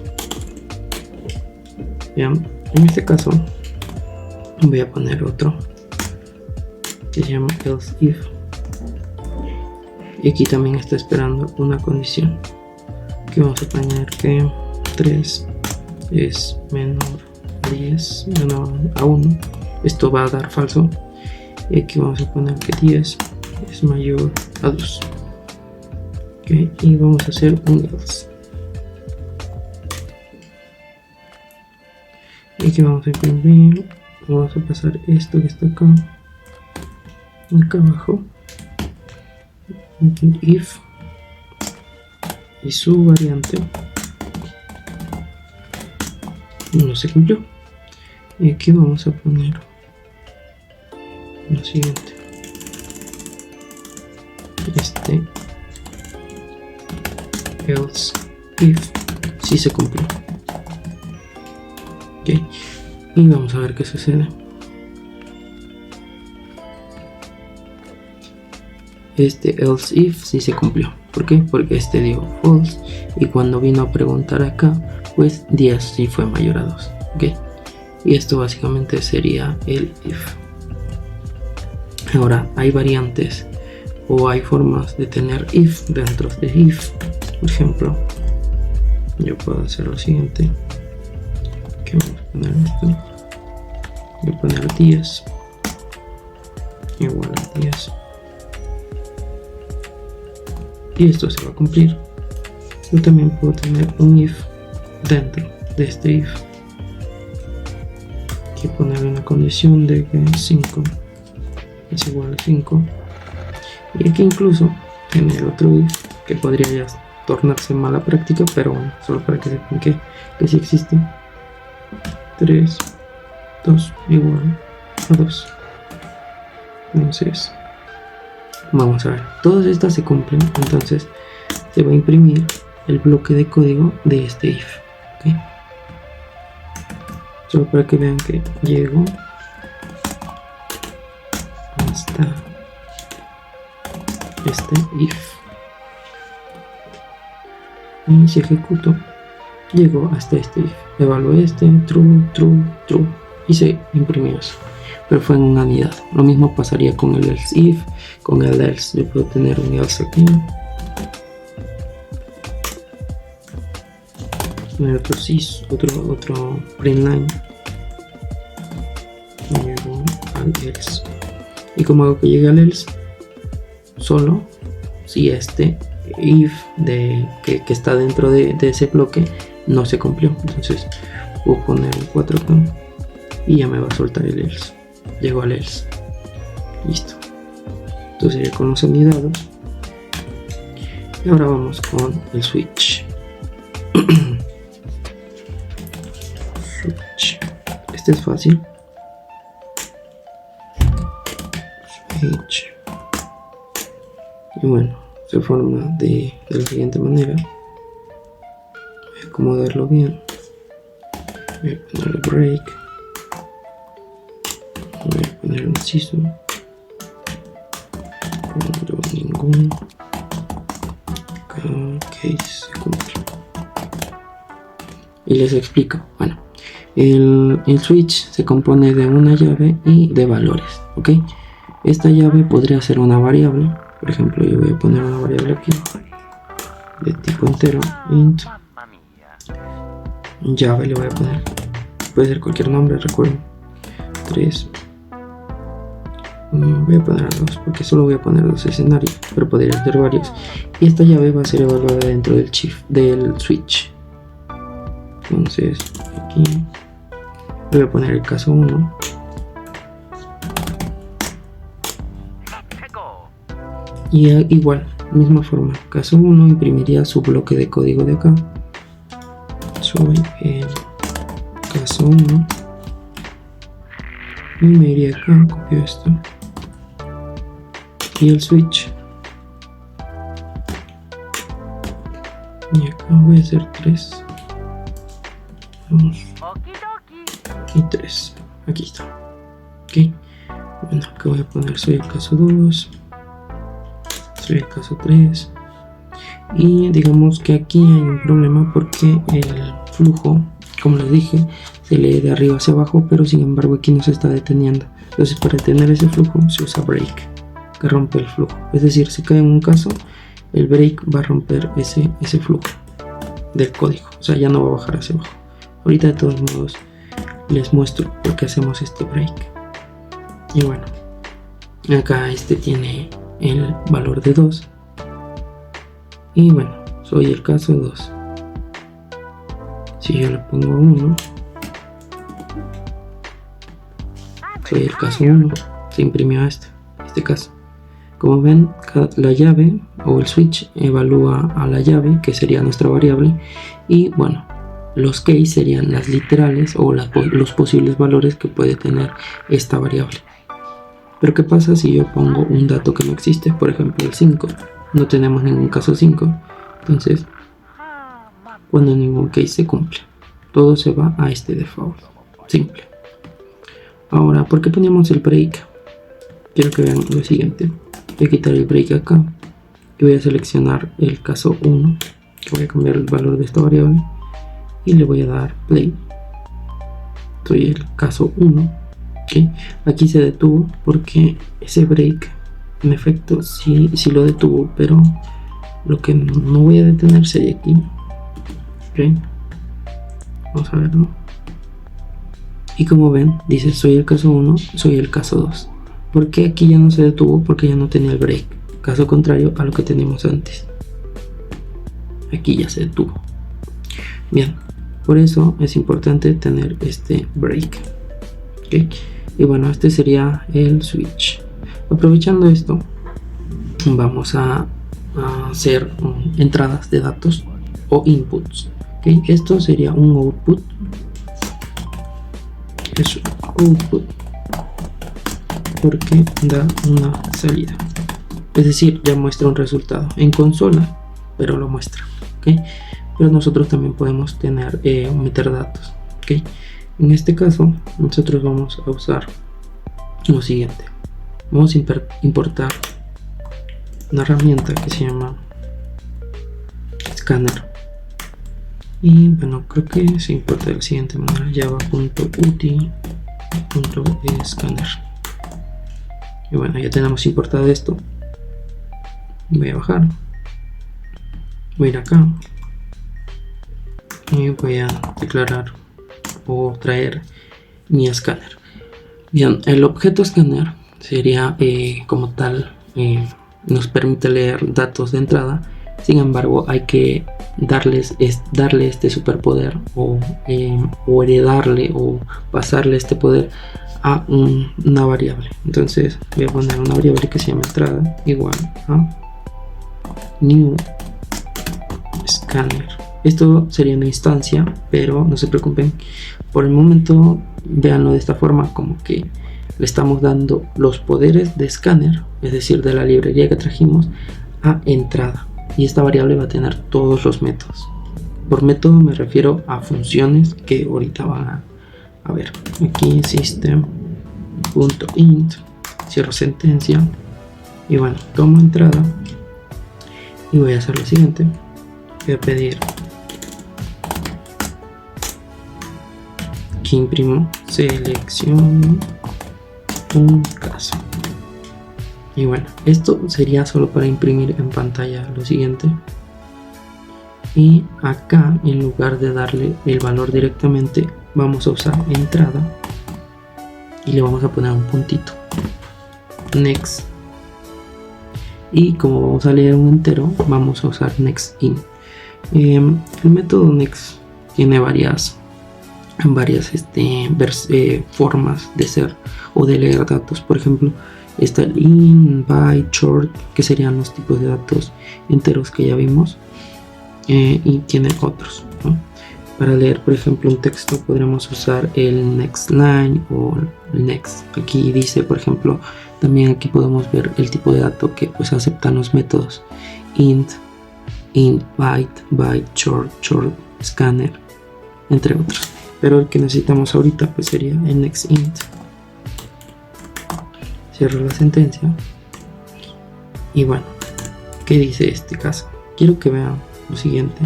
Bien, en este caso voy a poner otro que se llama else if, y aquí también está esperando una condición que vamos a poner que 3 es menor a 10 menor a 1. Esto va a dar falso, y aquí vamos a poner que 10 es mayor a 2. Okay, y vamos a hacer un else. Y aquí vamos a imprimir, vamos a pasar esto que está acá abajo, if, y su variante no se cumplió. Y aquí vamos a poner lo siguiente: else if si se cumplió. Okay. Y vamos a ver qué sucede. Else if sí se cumplió. ¿Por qué? Porque dio false, y cuando vino a preguntar acá, pues 10 sí fue mayor a 2. ¿Okay? Y esto básicamente sería el if. Ahora, hay variantes o hay formas de tener if dentro de if. Por ejemplo, yo puedo hacer lo siguiente. Que vamos a poner esto. Voy a poner 10 igual a 10. Y esto se va a cumplir. Yo también puedo tener un if dentro de este if. Aquí poner una condición de que 5 es igual a 5. Y aquí incluso tener otro if que podría ya tornarse mala práctica, pero bueno, solo para que sepan que sí existe. 3, 2 igual a 2. Entonces vamos a ver, todas estas se cumplen, entonces se va a imprimir el bloque de código de este if. ¿Okay? Solo para que vean que llego hasta este if, y si ejecuto llego hasta este if, evalúo true, true, true, y se imprimió eso. Pero fue en una unidad. Lo mismo pasaría con el else if, con el else. Yo puedo tener un else aquí, poner otro sys, otro print line, llego al else, y como hago que llegue al else, solo si if que está dentro de ese bloque no se cumplió. Entonces puedo poner un 4K y ya me va a soltar el else. Llego al else. Listo. Entonces ya con los anidados. Y ahora vamos con el switch. Switch. Este es fácil. Switch. Y bueno, se forma de la siguiente manera. Voy a acomodarlo bien. Voy a ponerle break. Voy a poner un inciso. No ningún case se cumple. Y les explico. Bueno, el switch se compone de una llave y de valores. ¿Ok? Esta llave podría ser una variable. Por ejemplo, yo voy a poner una variable aquí de tipo entero, int. Llave le voy a poner. Puede ser cualquier nombre, recuerden. 3. Voy a poner 2 porque solo voy a poner 2 escenarios, pero podría ser varios. Y esta llave va a ser evaluada dentro del switch. Entonces aquí voy a poner el caso 1. Y igual, misma forma, caso 1 imprimiría su bloque de código de acá. Soy el caso 1. Y me iría acá, copio esto. Y el switch. Y acá voy a hacer 3. 2 y 3. Aquí está. Ok. Bueno, acá voy a poner soy el caso 2, soy el caso 3. Y digamos que aquí hay un problema porque el flujo, como les dije, se lee de arriba hacia abajo, pero sin embargo aquí no se está deteniendo. Entonces para detener ese flujo se usa break, que rompe el flujo. Es decir, si cae en un caso, el break va a romper ese flujo del código. O sea, ya no va a bajar hacia abajo. Ahorita de todos modos les muestro por qué hacemos este break. Y bueno, acá este tiene el valor de 2. Y bueno, soy el caso 2. Si yo le pongo 1, soy el caso 1. Se imprimió este caso. Como ven, la llave o el switch evalúa a la llave, que sería nuestra variable. Y bueno, los case serían las literales o los posibles valores que puede tener esta variable. Pero ¿qué pasa si yo pongo un dato que no existe? Por ejemplo, el 5. No tenemos ningún caso 5. Entonces, cuando ningún case se cumple, todo se va a este default. Simple. Ahora, ¿por qué ponemos el break? Quiero que vean lo siguiente. Voy a quitar el break acá. Y voy a seleccionar el caso 1. Voy a cambiar el valor de esta variable. Y le voy a dar play. Soy el caso 1. ¿Okay? Aquí se detuvo porque ese break, en efecto, sí lo detuvo, pero lo que no voy a detener sería aquí. ¿Okay? Vamos a verlo. Y como ven, dice soy el caso 1, soy el caso 2. ¿Por qué aquí ya no se detuvo? Porque ya no tenía el break. Caso contrario a lo que teníamos antes. Aquí ya se detuvo. Bien, por eso es importante tener este break. ¿Okay? Y bueno, este sería el switch. Aprovechando esto, vamos a hacer entradas de datos o inputs. ¿Okay? Esto sería un output. Es output porque da una salida. Es decir, ya muestra un resultado en consola, pero lo muestra. ¿Okay? Pero nosotros también podemos tener meter datos. ¿Okay? En este caso, nosotros vamos a usar lo siguiente. Vamos a importar una herramienta que se llama Scanner. Y bueno, creo que se importa de la siguiente manera: java.uti.scanner. Y bueno, ya tenemos importado esto. Voy a bajar. Voy a ir acá. Y voy a declarar o traer mi escáner. Bien, el objeto escáner sería como tal, nos permite leer datos de entrada. Sin embargo, hay que darle este superpoder o heredarle o pasarle este poder a una variable. Entonces voy a poner una variable que se llama entrada igual a new scanner. Esto sería una instancia, pero no se preocupen. Por el momento, véanlo de esta forma, como que le estamos dando los poderes de escáner, es decir, de la librería que trajimos, a entrada. Y esta variable va a tener todos los métodos. Por método me refiero a funciones que ahorita van a ver. Aquí system.int, cierro sentencia, y bueno, tomo entrada y voy a hacer lo siguiente. Voy a pedir que imprimo selección un caso. Y bueno, esto sería solo para imprimir en pantalla lo siguiente. Y acá, en lugar de darle el valor directamente, vamos a usar entrada y le vamos a poner un puntito, next. Y como vamos a leer un entero, vamos a usar next in. El método next tiene varias formas de ser o de leer datos. Por ejemplo, está el in, byte, short, que serían los tipos de datos enteros que ya vimos, y tiene otros, ¿no? Para leer, por ejemplo, un texto podremos usar el next line o el next. Aquí dice, por ejemplo, también aquí podemos ver el tipo de dato que pues aceptan los métodos int, byte, short, scanner, entre otros. Pero el que necesitamos ahorita pues sería el next int. cierro la sentencia. Y bueno, ¿qué dice este caso? Quiero que vean lo siguiente.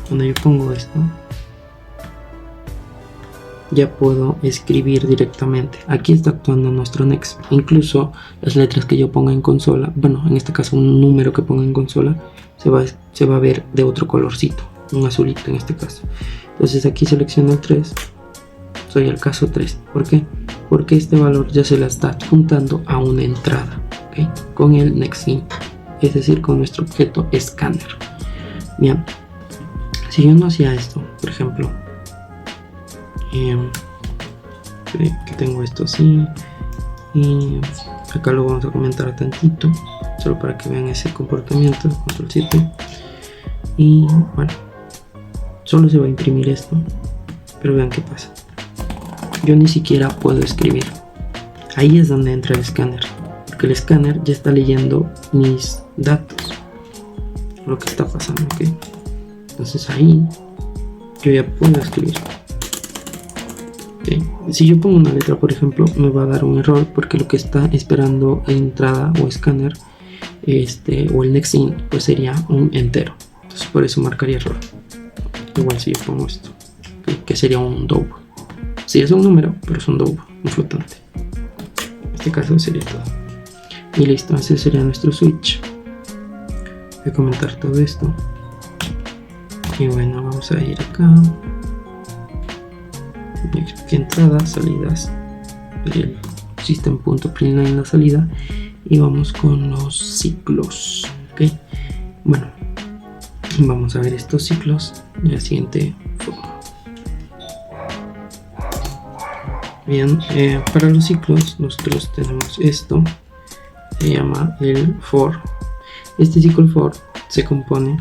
Cuando yo pongo esto, ya puedo escribir directamente. Aquí está actuando nuestro next. Incluso las letras que yo ponga en consola, bueno, en este caso un número que ponga en consola, se va a ver de otro colorcito, un azulito en este caso. Entonces aquí selecciono el 3, soy el caso 3. ¿Por qué? Porque este valor ya se la está adjuntando a una entrada, ¿okay? Con el next in, es decir, con nuestro objeto escáner. Bien, si yo no hacía esto, por ejemplo, que tengo esto así, y acá lo vamos a comentar tantito, solo para que vean ese comportamiento. Control 7, y bueno, solo se va a imprimir esto, pero vean qué pasa. Yo ni siquiera puedo escribir. Ahí es donde entra el escáner, porque el escáner ya está leyendo mis datos, lo que está pasando, ¿ok? Entonces ahí yo ya puedo escribir. ¿Okay? Si yo pongo una letra, por ejemplo, me va a dar un error, porque lo que está esperando entrada o escáner, o el next in, pues sería un entero. Entonces por eso marcaría error. Igual si yo pongo esto, ¿okay? Que sería un double. Sí, es un número, pero es un double, un flotante. En este caso sería todo. Y listo, ese sería nuestro switch. Voy a comentar todo esto. Y bueno, vamos a ir acá. Aquí entradas, salidas. El system.println en la salida. Y vamos con los ciclos. ¿Ok? Bueno, vamos a ver estos ciclos de la siguiente forma. Bien, para los ciclos nosotros tenemos esto, se llama el for. Este ciclo for se compone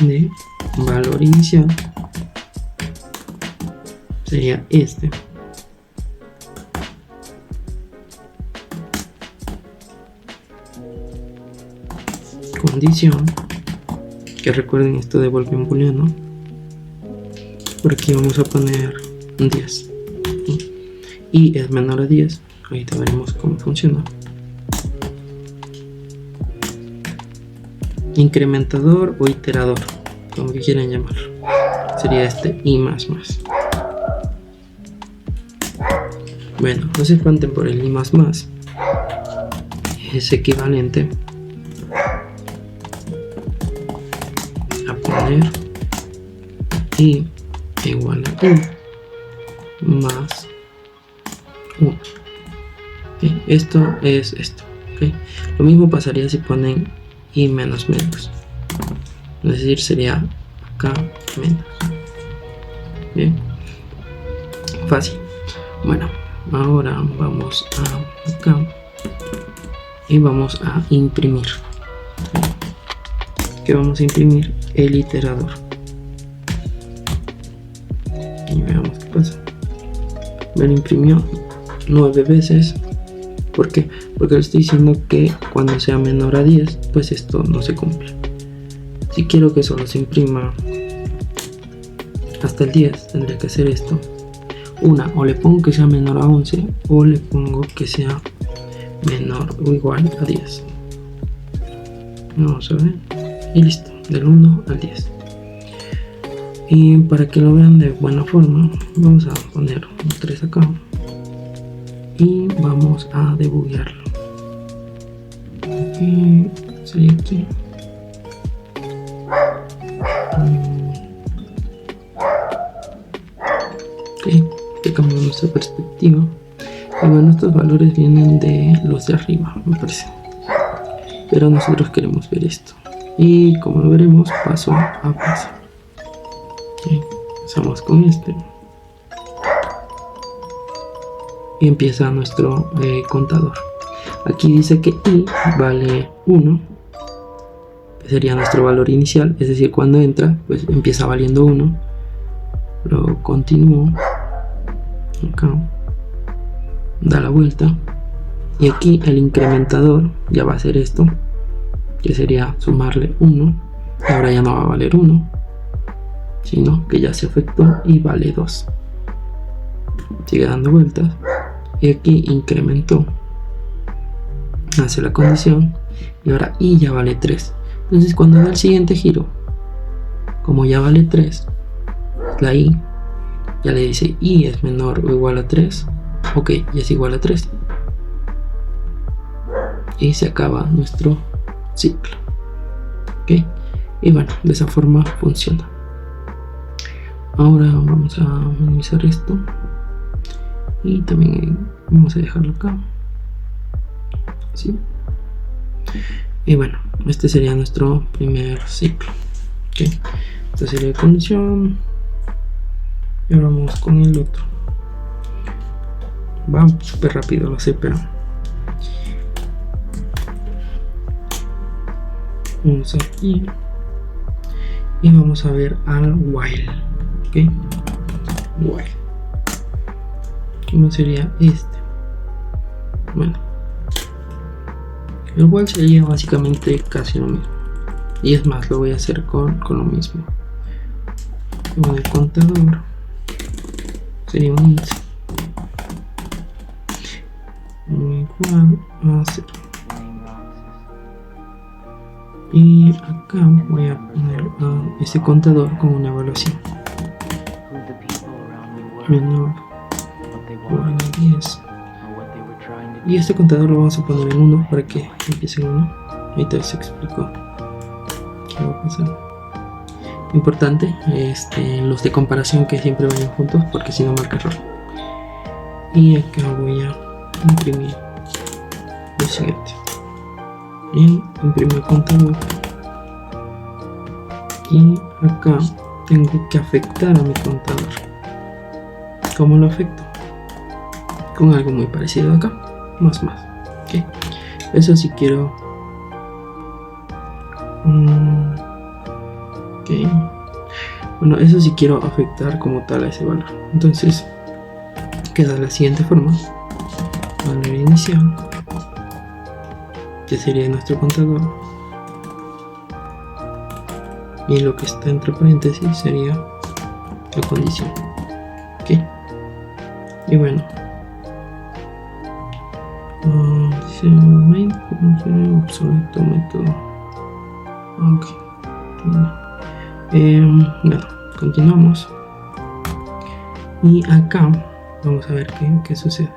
de valor inicial, sería este, condición, que recuerden esto devuelve un booleano. Por aquí vamos a poner 10 y es menor a 10. Ahorita veremos cómo funciona. Incrementador o iterador, como que quieran llamarlo, sería este y más. Bueno, no se espanten por el y más. Es equivalente a poner y igual a i más 1. ¿Okay? Esto es esto. ¿Okay? Lo mismo pasaría si ponen y menos. Es decir, sería acá menos. Bien, fácil. Bueno, ahora vamos a acá y vamos a imprimir. ¿Qué vamos a imprimir? El iterador. Y veamos qué pasa. Me lo imprimió 9 veces. ¿Por qué? Porque le estoy diciendo que cuando sea menor a 10, pues esto no se cumple. Si quiero que solo se imprima hasta el 10, tendría que hacer esto. O le pongo que sea menor a 11, o le pongo que sea menor o igual a 10. Vamos a ver. Y listo, del 1 al 10. Y para que lo vean de buena forma, vamos a poner un 3 acá. Y vamos a debuguearlo. Aquí, sería aquí. Ok, que cambiamos nuestra perspectiva. Y bueno, estos valores vienen de los de arriba, me parece. Pero nosotros queremos ver esto. Y como lo veremos, paso a paso. Okay, empezamos con este. Y empieza nuestro contador. Aquí dice que i vale 1, que sería nuestro valor inicial, es decir, cuando entra, pues empieza valiendo 1. Luego continúo, acá, da la vuelta, y aquí el incrementador ya va a ser esto, que sería sumarle 1, y ahora ya no va a valer 1, sino que ya se efectuó y vale 2. sigue dando vueltas y aquí incrementó, hace la condición y ahora i ya vale 3. Entonces cuando da el siguiente giro, como ya vale 3, la i ya le dice i es menor o igual a 3, ok, ya es igual a 3 y se acaba nuestro ciclo, ok. Y bueno, de esa forma funciona. Ahora vamos a minimizar esto y también vamos a dejarlo acá, ¿sí? Y bueno, este sería nuestro primer ciclo, ¿okay? Esta sería la condición y ahora vamos con el otro. Va súper rápido, lo sé, pero vamos aquí y vamos a ver al while, ¿ok? While, ¿cómo sería este? Bueno, el while sería básicamente casi lo mismo, y es más, lo voy a hacer con lo mismo. Con el contador sería un índice igual a 0. Y acá voy a poner ese contador con una evaluación menor o igual a 10. Y este contador lo vamos a poner en 1 para que empiece en 1. Ahorita les explico qué va a pasar. Importante, los de comparación que siempre vayan juntos porque si no marca error. Y acá voy a imprimir lo siguiente. Bien, imprimo el contador y acá tengo que afectar a mi contador. ¿Cómo lo afecto? Con algo muy parecido acá, más, ¿ok? Eso sí quiero, ok, bueno, eso sí quiero afectar como tal a ese valor. Entonces queda de la siguiente forma: valor inicial, que sería nuestro contador, y lo que está entre paréntesis sería la condición, ok. Y bueno, dice main obsoleto método, ok. Bueno, continuamos y acá vamos a ver qué sucede.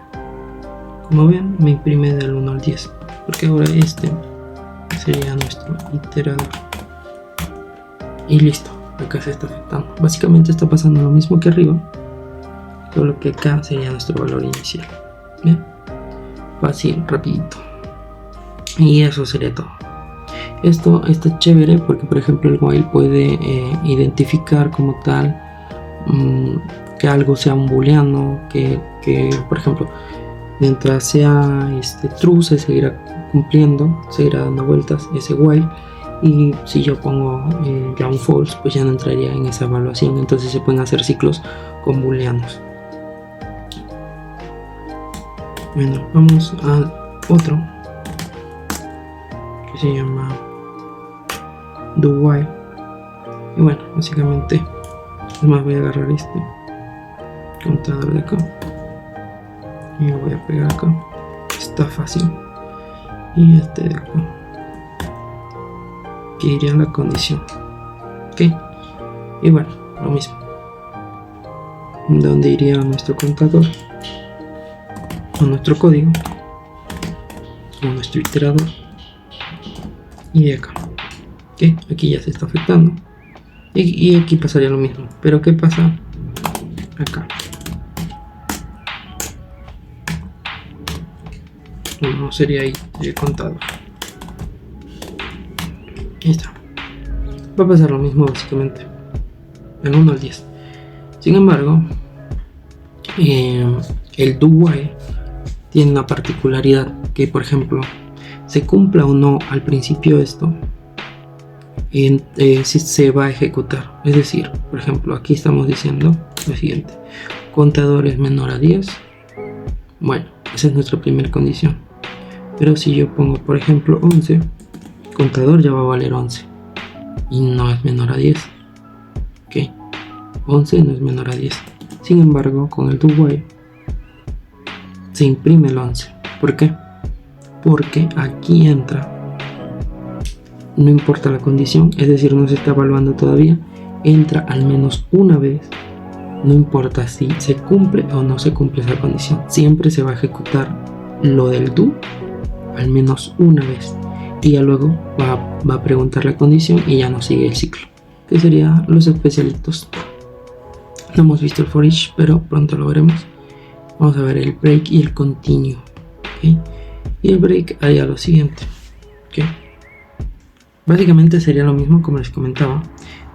Como ven, me imprime del 1 al 10 porque ahora este sería nuestro iterador y listo. Acá se está afectando, básicamente está pasando lo mismo que arriba, solo que acá sería nuestro valor inicial. Bien, fácil, rapidito, y eso sería todo. Esto está chévere porque, por ejemplo, el while puede identificar como tal que algo sea un booleano, que por ejemplo, mientras sea true se seguirá cumpliendo, seguirá dando vueltas ese while, y si yo pongo ya un false, pues ya no entraría en esa evaluación. Entonces se pueden hacer ciclos con booleanos. Bueno, vamos al otro que se llama do while. Y bueno, básicamente, además voy a agarrar este contador de acá y lo voy a pegar acá. Está fácil. Y este de acá, que iría en la condición, ok. Y bueno, lo mismo, donde iría nuestro contador o nuestro código o nuestro iterador, y de acá, ok. Aquí ya se está afectando y aquí pasaría lo mismo, pero ¿qué pasa acá? No sería ahí el contador. Ahí está. Va a pasar lo mismo básicamente, en 1 al 10. Sin embargo, el do while tiene una particularidad, que por ejemplo, se cumpla o no al principio esto, si se va a ejecutar. Es decir, por ejemplo, aquí estamos diciendo lo siguiente: contador es menor a 10. Bueno, esa es nuestra primera condición. Pero si yo pongo, por ejemplo, 11, contador ya va a valer 11 y no es menor a 10, ok. 11 no es menor a 10. Sin embargo, con el do while se imprime el 11. ¿Por qué? Porque aquí entra, no importa la condición, es decir, no se está evaluando todavía, entra al menos una vez, no importa si se cumple o no se cumple esa condición, siempre se va a ejecutar lo del do al menos una vez y ya luego va a preguntar la condición y ya no sigue el ciclo, que serían los especialitos. No hemos visto el for each, pero pronto lo veremos. Vamos a ver el break y el continue, ¿okay? Y el break haría lo siguiente, ¿okay? Básicamente sería lo mismo como les comentaba,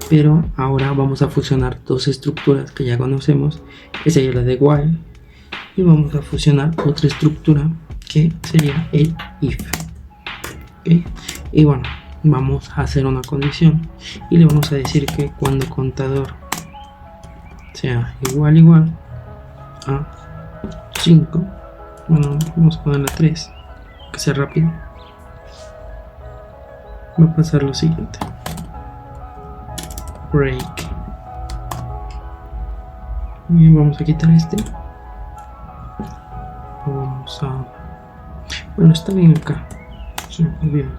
pero ahora vamos a fusionar dos estructuras que ya conocemos, que sería la de while, y vamos a fusionar otra estructura que sería el if, ¿okay? Y bueno, vamos a hacer una condición y le vamos a decir que cuando contador sea igual a 5, bueno, vamos a ponerle 3, que sea rápido, va a pasar lo siguiente: break, y vamos a quitar este, vamos a, bueno, está bien acá, sí, muy bien,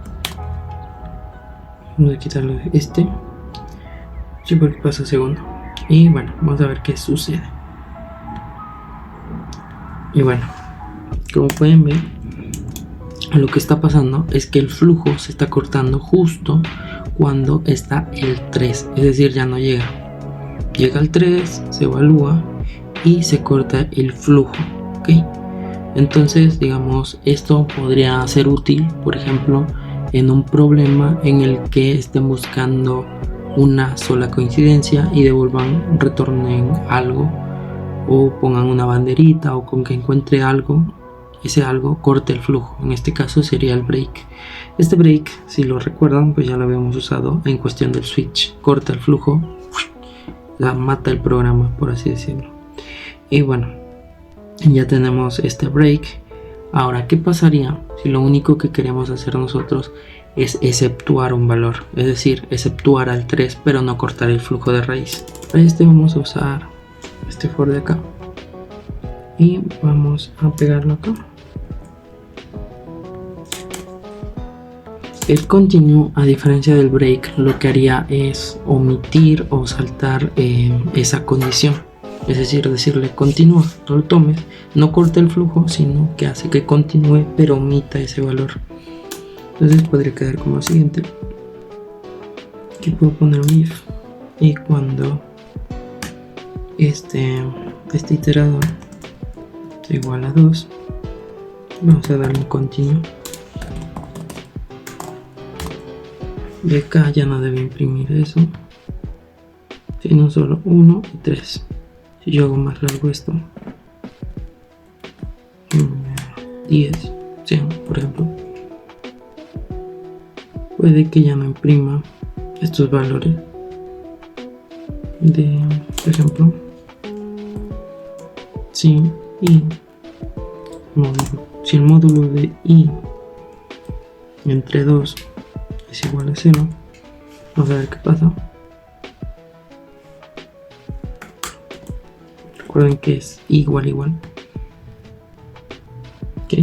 vamos a quitarle este, sí, porque pasa segundo, y bueno, vamos a ver qué sucede. Y bueno, como pueden ver, lo que está pasando es que el flujo se está cortando justo cuando está el 3, es decir, ya no llega el 3, se evalúa y se corta el flujo, ¿ok? Entonces, digamos, esto podría ser útil, por ejemplo, en un problema en el que estén buscando una sola coincidencia y retornen algo, o pongan una banderita, o con que encuentre algo, ese algo corte el flujo. En este caso sería el break. Este break, si lo recuerdan, pues ya lo habíamos usado en cuestión del switch. Corta el flujo, mata el programa, por así decirlo. Y bueno, ya tenemos este break. Ahora, ¿qué pasaría si lo único que queremos hacer nosotros es exceptuar un valor? Es decir, exceptuar al 3, pero no cortar el flujo de raíz. Para este vamos a usar este for de acá y vamos a pegarlo acá. El continue, a diferencia del break, lo que haría es omitir o saltar esa condición, es decir, decirle continúa, no lo tomes, no corta el flujo, sino que hace que continúe pero omita ese valor. Entonces podría quedar como lo siguiente: aquí puedo poner un if, y cuando este iterador es igual a 2, vamos a darle un continuo, y acá ya no debe imprimir eso, sino solo 1 y 3. Si yo hago más largo esto, 10, 100 por ejemplo, puede que ya no imprima estos valores de, por ejemplo, si el módulo de i entre 2 es igual a 0, vamos a ver qué pasa. Recuerden que es igual, ok,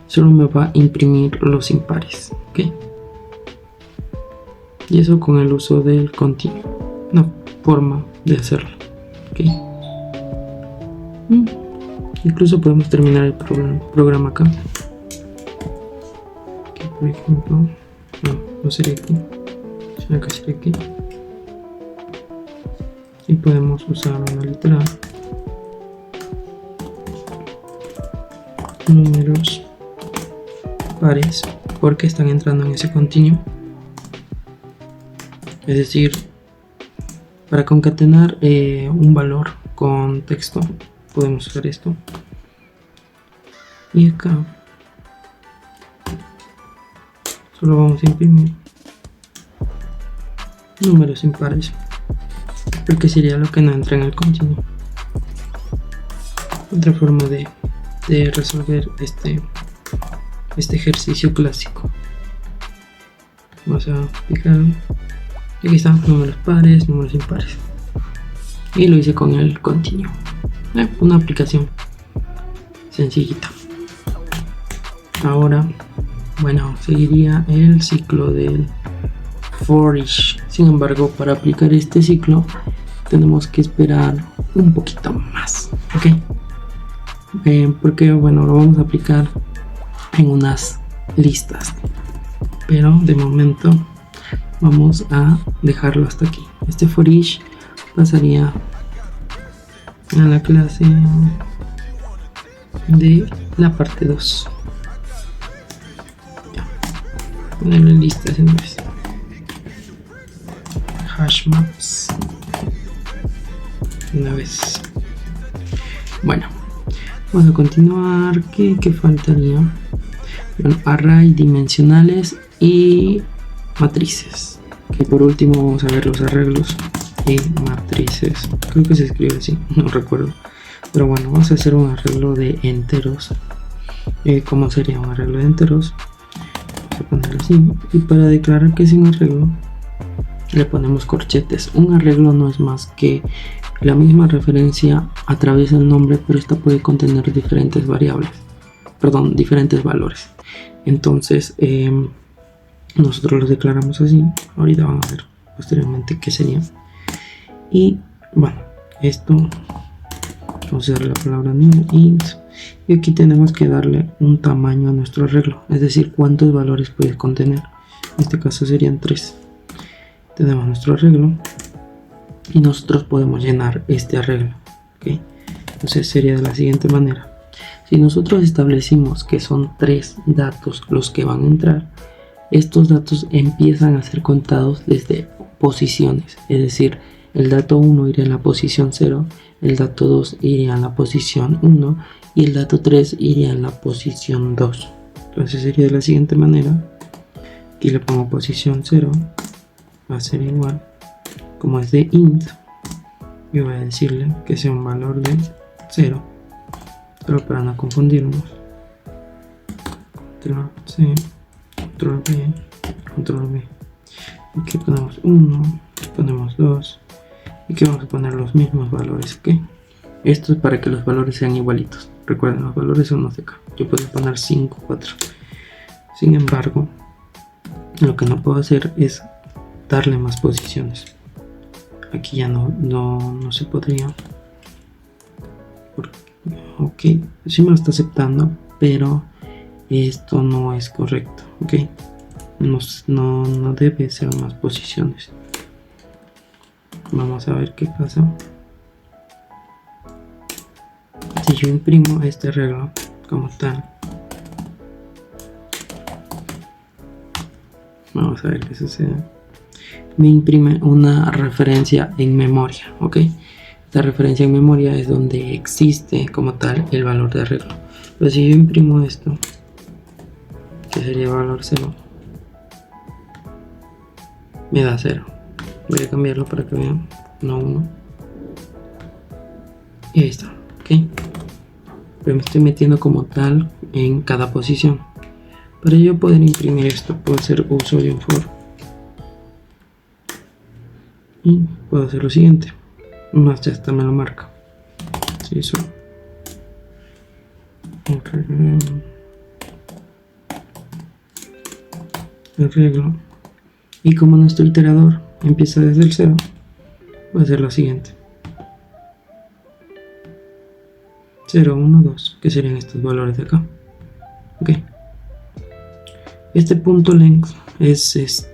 solo me va a imprimir los impares, ok, y eso con el uso del continuo, una forma de hacerlo, ok. Incluso podemos terminar el programa acá. Aquí, por ejemplo, no sería aquí, sino que sería aquí. Y podemos usar una literal, números pares, porque están entrando en ese continuo. Es decir, para concatenar un valor con texto, podemos usar esto. Y acá solo vamos a imprimir números impares, porque sería lo que no entra en el continuo. Otra forma de resolver este ejercicio clásico. Vamos a picarlo. Aquí están números pares, números impares. Y lo hice con el continuo. Una aplicación sencillita. Ahora, bueno, seguiría el ciclo del for each. Sin embargo, para aplicar este ciclo tenemos que esperar un poquito más, ¿ok? Porque bueno, lo vamos a aplicar en unas listas, pero de momento vamos a dejarlo hasta aquí. Este for each pasaría a la clase de la parte 2. Ponerle listas en vez. Hash maps una vez. Bueno, vamos a continuar. ¿Qué faltaría? Bueno, array, dimensionales y matrices. Que por último vamos a ver los arreglos y matrices. Creo que se escribe así, no recuerdo. Pero bueno, vamos a hacer un arreglo de enteros. ¿Cómo sería un arreglo de enteros? Vamos a ponerlo así. Y para declarar que es un arreglo, le ponemos corchetes. Un arreglo no es más que la misma referencia a través del nombre, pero esta puede contener diferentes variables. Perdón, diferentes valores. Entonces, nosotros los declaramos así. Ahorita vamos a ver posteriormente qué sería. Y bueno, esto vamos a darle la palabra new int, y aquí tenemos que darle un tamaño a nuestro arreglo, es decir, cuántos valores puede contener. En este caso serían 3. Tenemos nuestro arreglo y nosotros podemos llenar este arreglo, ¿okay? Entonces sería de la siguiente manera. Si nosotros establecimos que son 3 datos los que van a entrar, estos datos empiezan a ser contados desde posiciones, es decir, el dato 1 iría en la posición 0, el dato 2 iría en la posición 1 y el dato 3 iría en la posición 2. Entonces sería de la siguiente manera. Aquí le pongo posición 0, va a ser igual, como es de int, y voy a decirle que sea un valor de 0, solo para no confundirnos. Control C, control B, control B. Aquí ponemos 1, ponemos 2. Y que vamos a poner los mismos valores, ¿ok? Esto es para que los valores sean igualitos. Recuerden, los valores son los de acá. Yo puedo poner 5, 4. Sin embargo, lo que no puedo hacer es darle más posiciones. Aquí ya no se podría. Ok, sí me lo está aceptando, pero esto no es correcto, ¿ok? No debe ser más posiciones. Vamos a ver qué pasa si yo imprimo este arreglo como tal. Vamos a ver qué sucede. Me imprime una referencia en memoria, ¿ok? Esta referencia en memoria es donde existe como tal el valor de arreglo. Pero si yo imprimo esto, que sería valor 0, me da 0. Voy a cambiarlo para que vean, no 1. Y ahí está, ok. Pero me estoy metiendo como tal en cada posición. Para yo poder imprimir esto, puedo hacer uso de un for. Y puedo hacer lo siguiente. Más ya está, me lo marca. Sí, eso. Arreglo. Y como nuestro iterador empieza desde el 0, voy a hacer lo siguiente: 0, 1, 2, que serían estos valores de acá. Ok. Este punto length es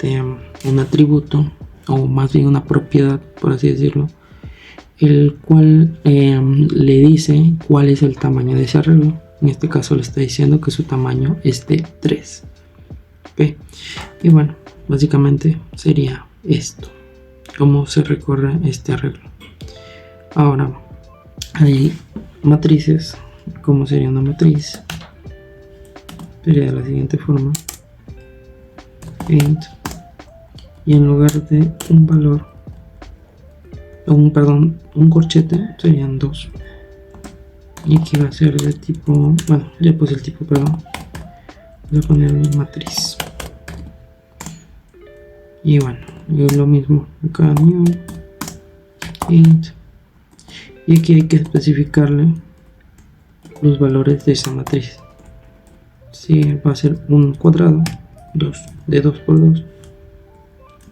un atributo, o más bien una propiedad, por así decirlo, el cual le dice cuál es el tamaño de ese arreglo. En este caso le está diciendo que su tamaño es de 3. Ok. Y bueno, básicamente sería esto, cómo se recorre este arreglo. Ahora, hay matrices. ¿Cómo sería una matriz? Sería de la siguiente forma: int, y en lugar de un valor, un corchete, serían 2. Y aquí va a ser de tipo, bueno, ya puse el tipo, perdón, voy a poner mi matriz. Y bueno, es lo mismo acá, new int, y aquí hay que especificarle los valores de esa matriz. Si va a ser un cuadrado, 2 de 2 por 2.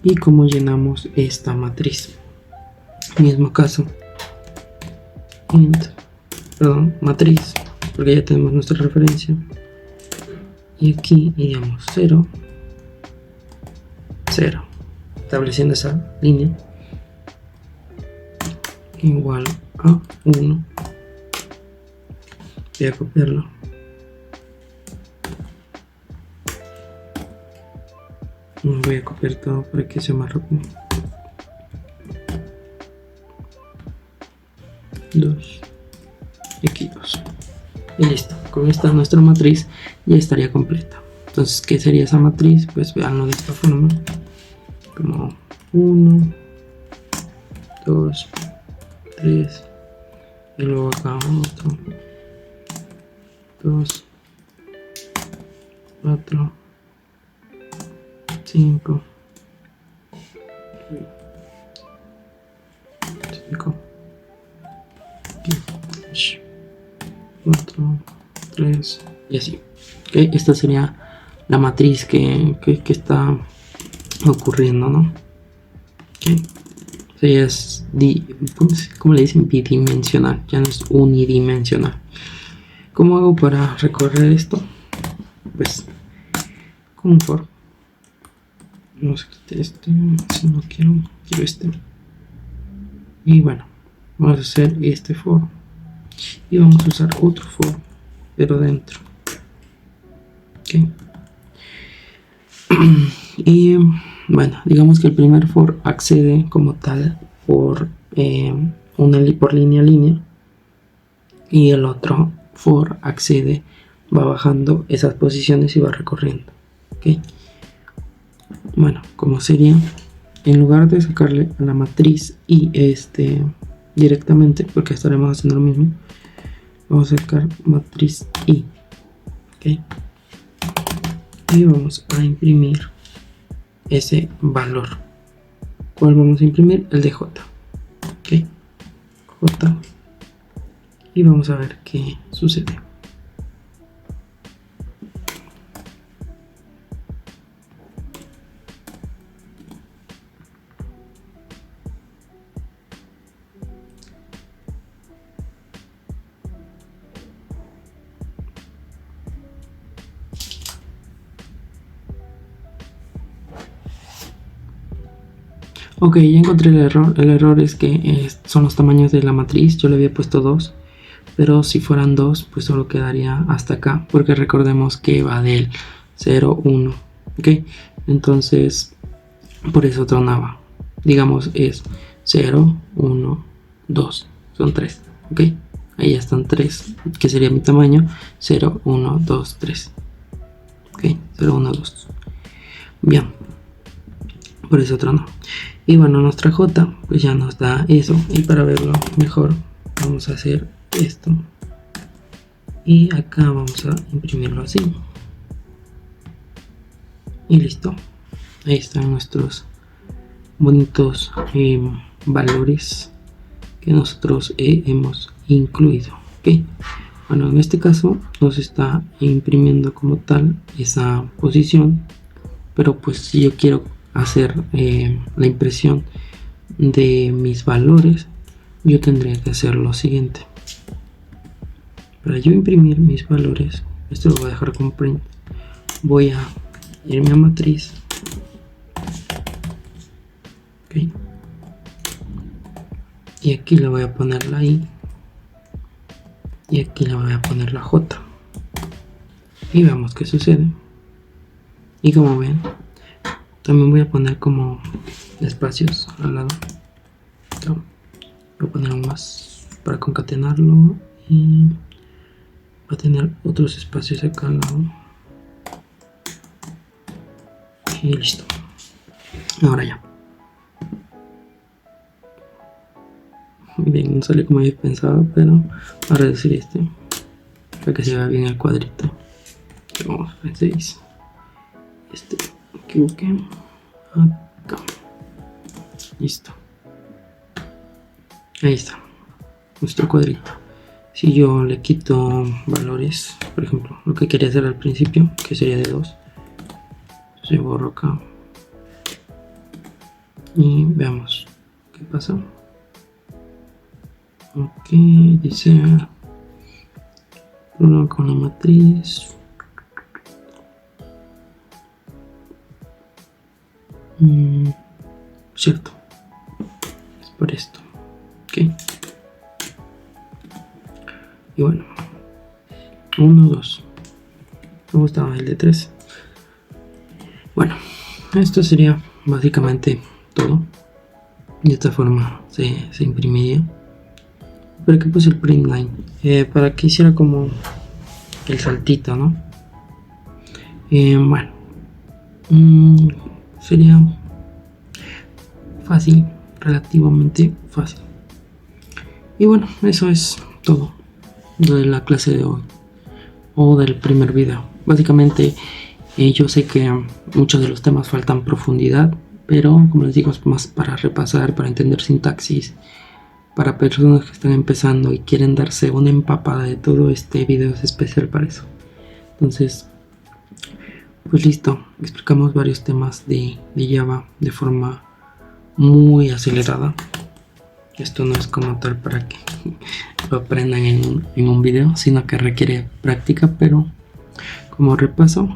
Y cómo llenamos esta matriz. Mismo caso, matriz, porque ya tenemos nuestra referencia. Y aquí iríamos 0, 0, estableciendo esa línea igual a 1. Voy a copiarlo. No voy a copiar todo para que sea más rápido. 2, aquí 2. Y listo. Con esta nuestra matriz ya estaría completa. Entonces, ¿qué sería esa matriz? Pues veanlo de esta forma. Como 1, 2, 3. Y luego acá otro. 2, 4, 5, 4, 3 y así. Okay, esta sería la matriz que está ocurriendo, ¿no? Okay. O sea, ya es ¿cómo le dicen? Bidimensional, ya no es unidimensional. ¿Cómo hago para recorrer esto? Pues con un for. Vamos a quitar este, si no quiero este. Y bueno, vamos a hacer este for. Y vamos a usar otro for, pero dentro. Okay. Y bueno, digamos que el primer for accede como tal por por línea a línea, y el otro for accede, va bajando esas posiciones y va recorriendo. Okay. Bueno, como sería, en lugar de sacarle a la matriz y directamente, porque estaremos haciendo lo mismo, vamos a sacar matriz y. Okay. Y vamos a imprimir ese valor. ¿Cuál vamos a imprimir? El de J. Ok, J. Y vamos a ver qué sucede. Ok, ya encontré el error. El error es que son los tamaños de la matriz. Yo le había puesto 2, pero si fueran 2, pues solo quedaría hasta acá, porque recordemos que va del 0, 1. Ok, entonces por eso tronaba. Digamos es 0, 1, 2. Son 3. Ok, ahí ya están 3, que sería mi tamaño. 0, 1, 2, 3. Ok, 0, 1, 2. Bien, por eso tronó. Y bueno, nuestra J pues ya nos da eso. Y para verlo mejor vamos a hacer esto. Y acá vamos a imprimirlo así. Y listo. Ahí están nuestros bonitos valores que nosotros hemos incluido. ¿Okay? Bueno, en este caso nos está imprimiendo como tal esa posición. Pero pues si yo quiero hacer la impresión de mis valores, yo tendría que hacer lo siguiente. Para yo imprimir mis valores, esto lo voy a dejar como print. Voy a irme a matriz. Okay. Y aquí le voy a poner la I. Y aquí le voy a poner la J. Y veamos qué sucede. Y como ven, también voy a poner como espacios al lado. Voy a poner un más para concatenarlo. Y va a tener otros espacios acá al lado. Y listo. Ahora ya. Bien, no sale como yo pensaba, pero voy a reducir este para que se vea bien el cuadrito. Vamos a 6. Me equivoqué. Acá. Listo. Ahí está. Nuestro cuadrito. Si yo le quito valores, por ejemplo, lo que quería hacer al principio, que sería de 2, se borro acá y veamos qué pasa. Ok, dice problema con la matriz. Cierto, es por esto. Ok, y bueno, 1, 2. Me gustaba el de 3. Bueno, esto sería básicamente todo. De esta forma se imprimiría. Pero que puse el print line para que hiciera como el saltito, ¿no? Bueno, sería fácil, relativamente fácil. Y bueno, eso es todo de la clase de hoy o del primer video. Básicamente yo sé que muchos de los temas faltan profundidad, pero como les digo, es más para repasar, para entender sintaxis, para personas que están empezando y quieren darse una empapada de todo. Este video es especial para eso. Entonces, pues listo, explicamos varios temas de Java de forma muy acelerada. Esto no es como tal para que lo aprendan en un video, sino que requiere práctica, pero como repaso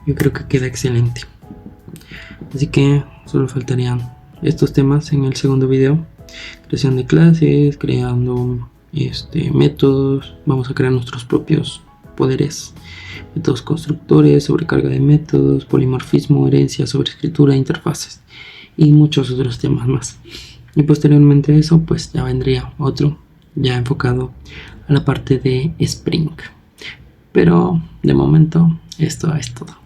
yo creo que queda excelente. Así que solo faltarían estos temas en el segundo video: creación de clases, creando métodos. Vamos a crear nuestros propios poderes, métodos constructores, sobrecarga de métodos, polimorfismo, herencia, sobreescritura, interfaces y muchos otros temas más. Y posteriormente a eso, pues ya vendría otro ya enfocado a la parte de Spring. Pero de momento esto es todo.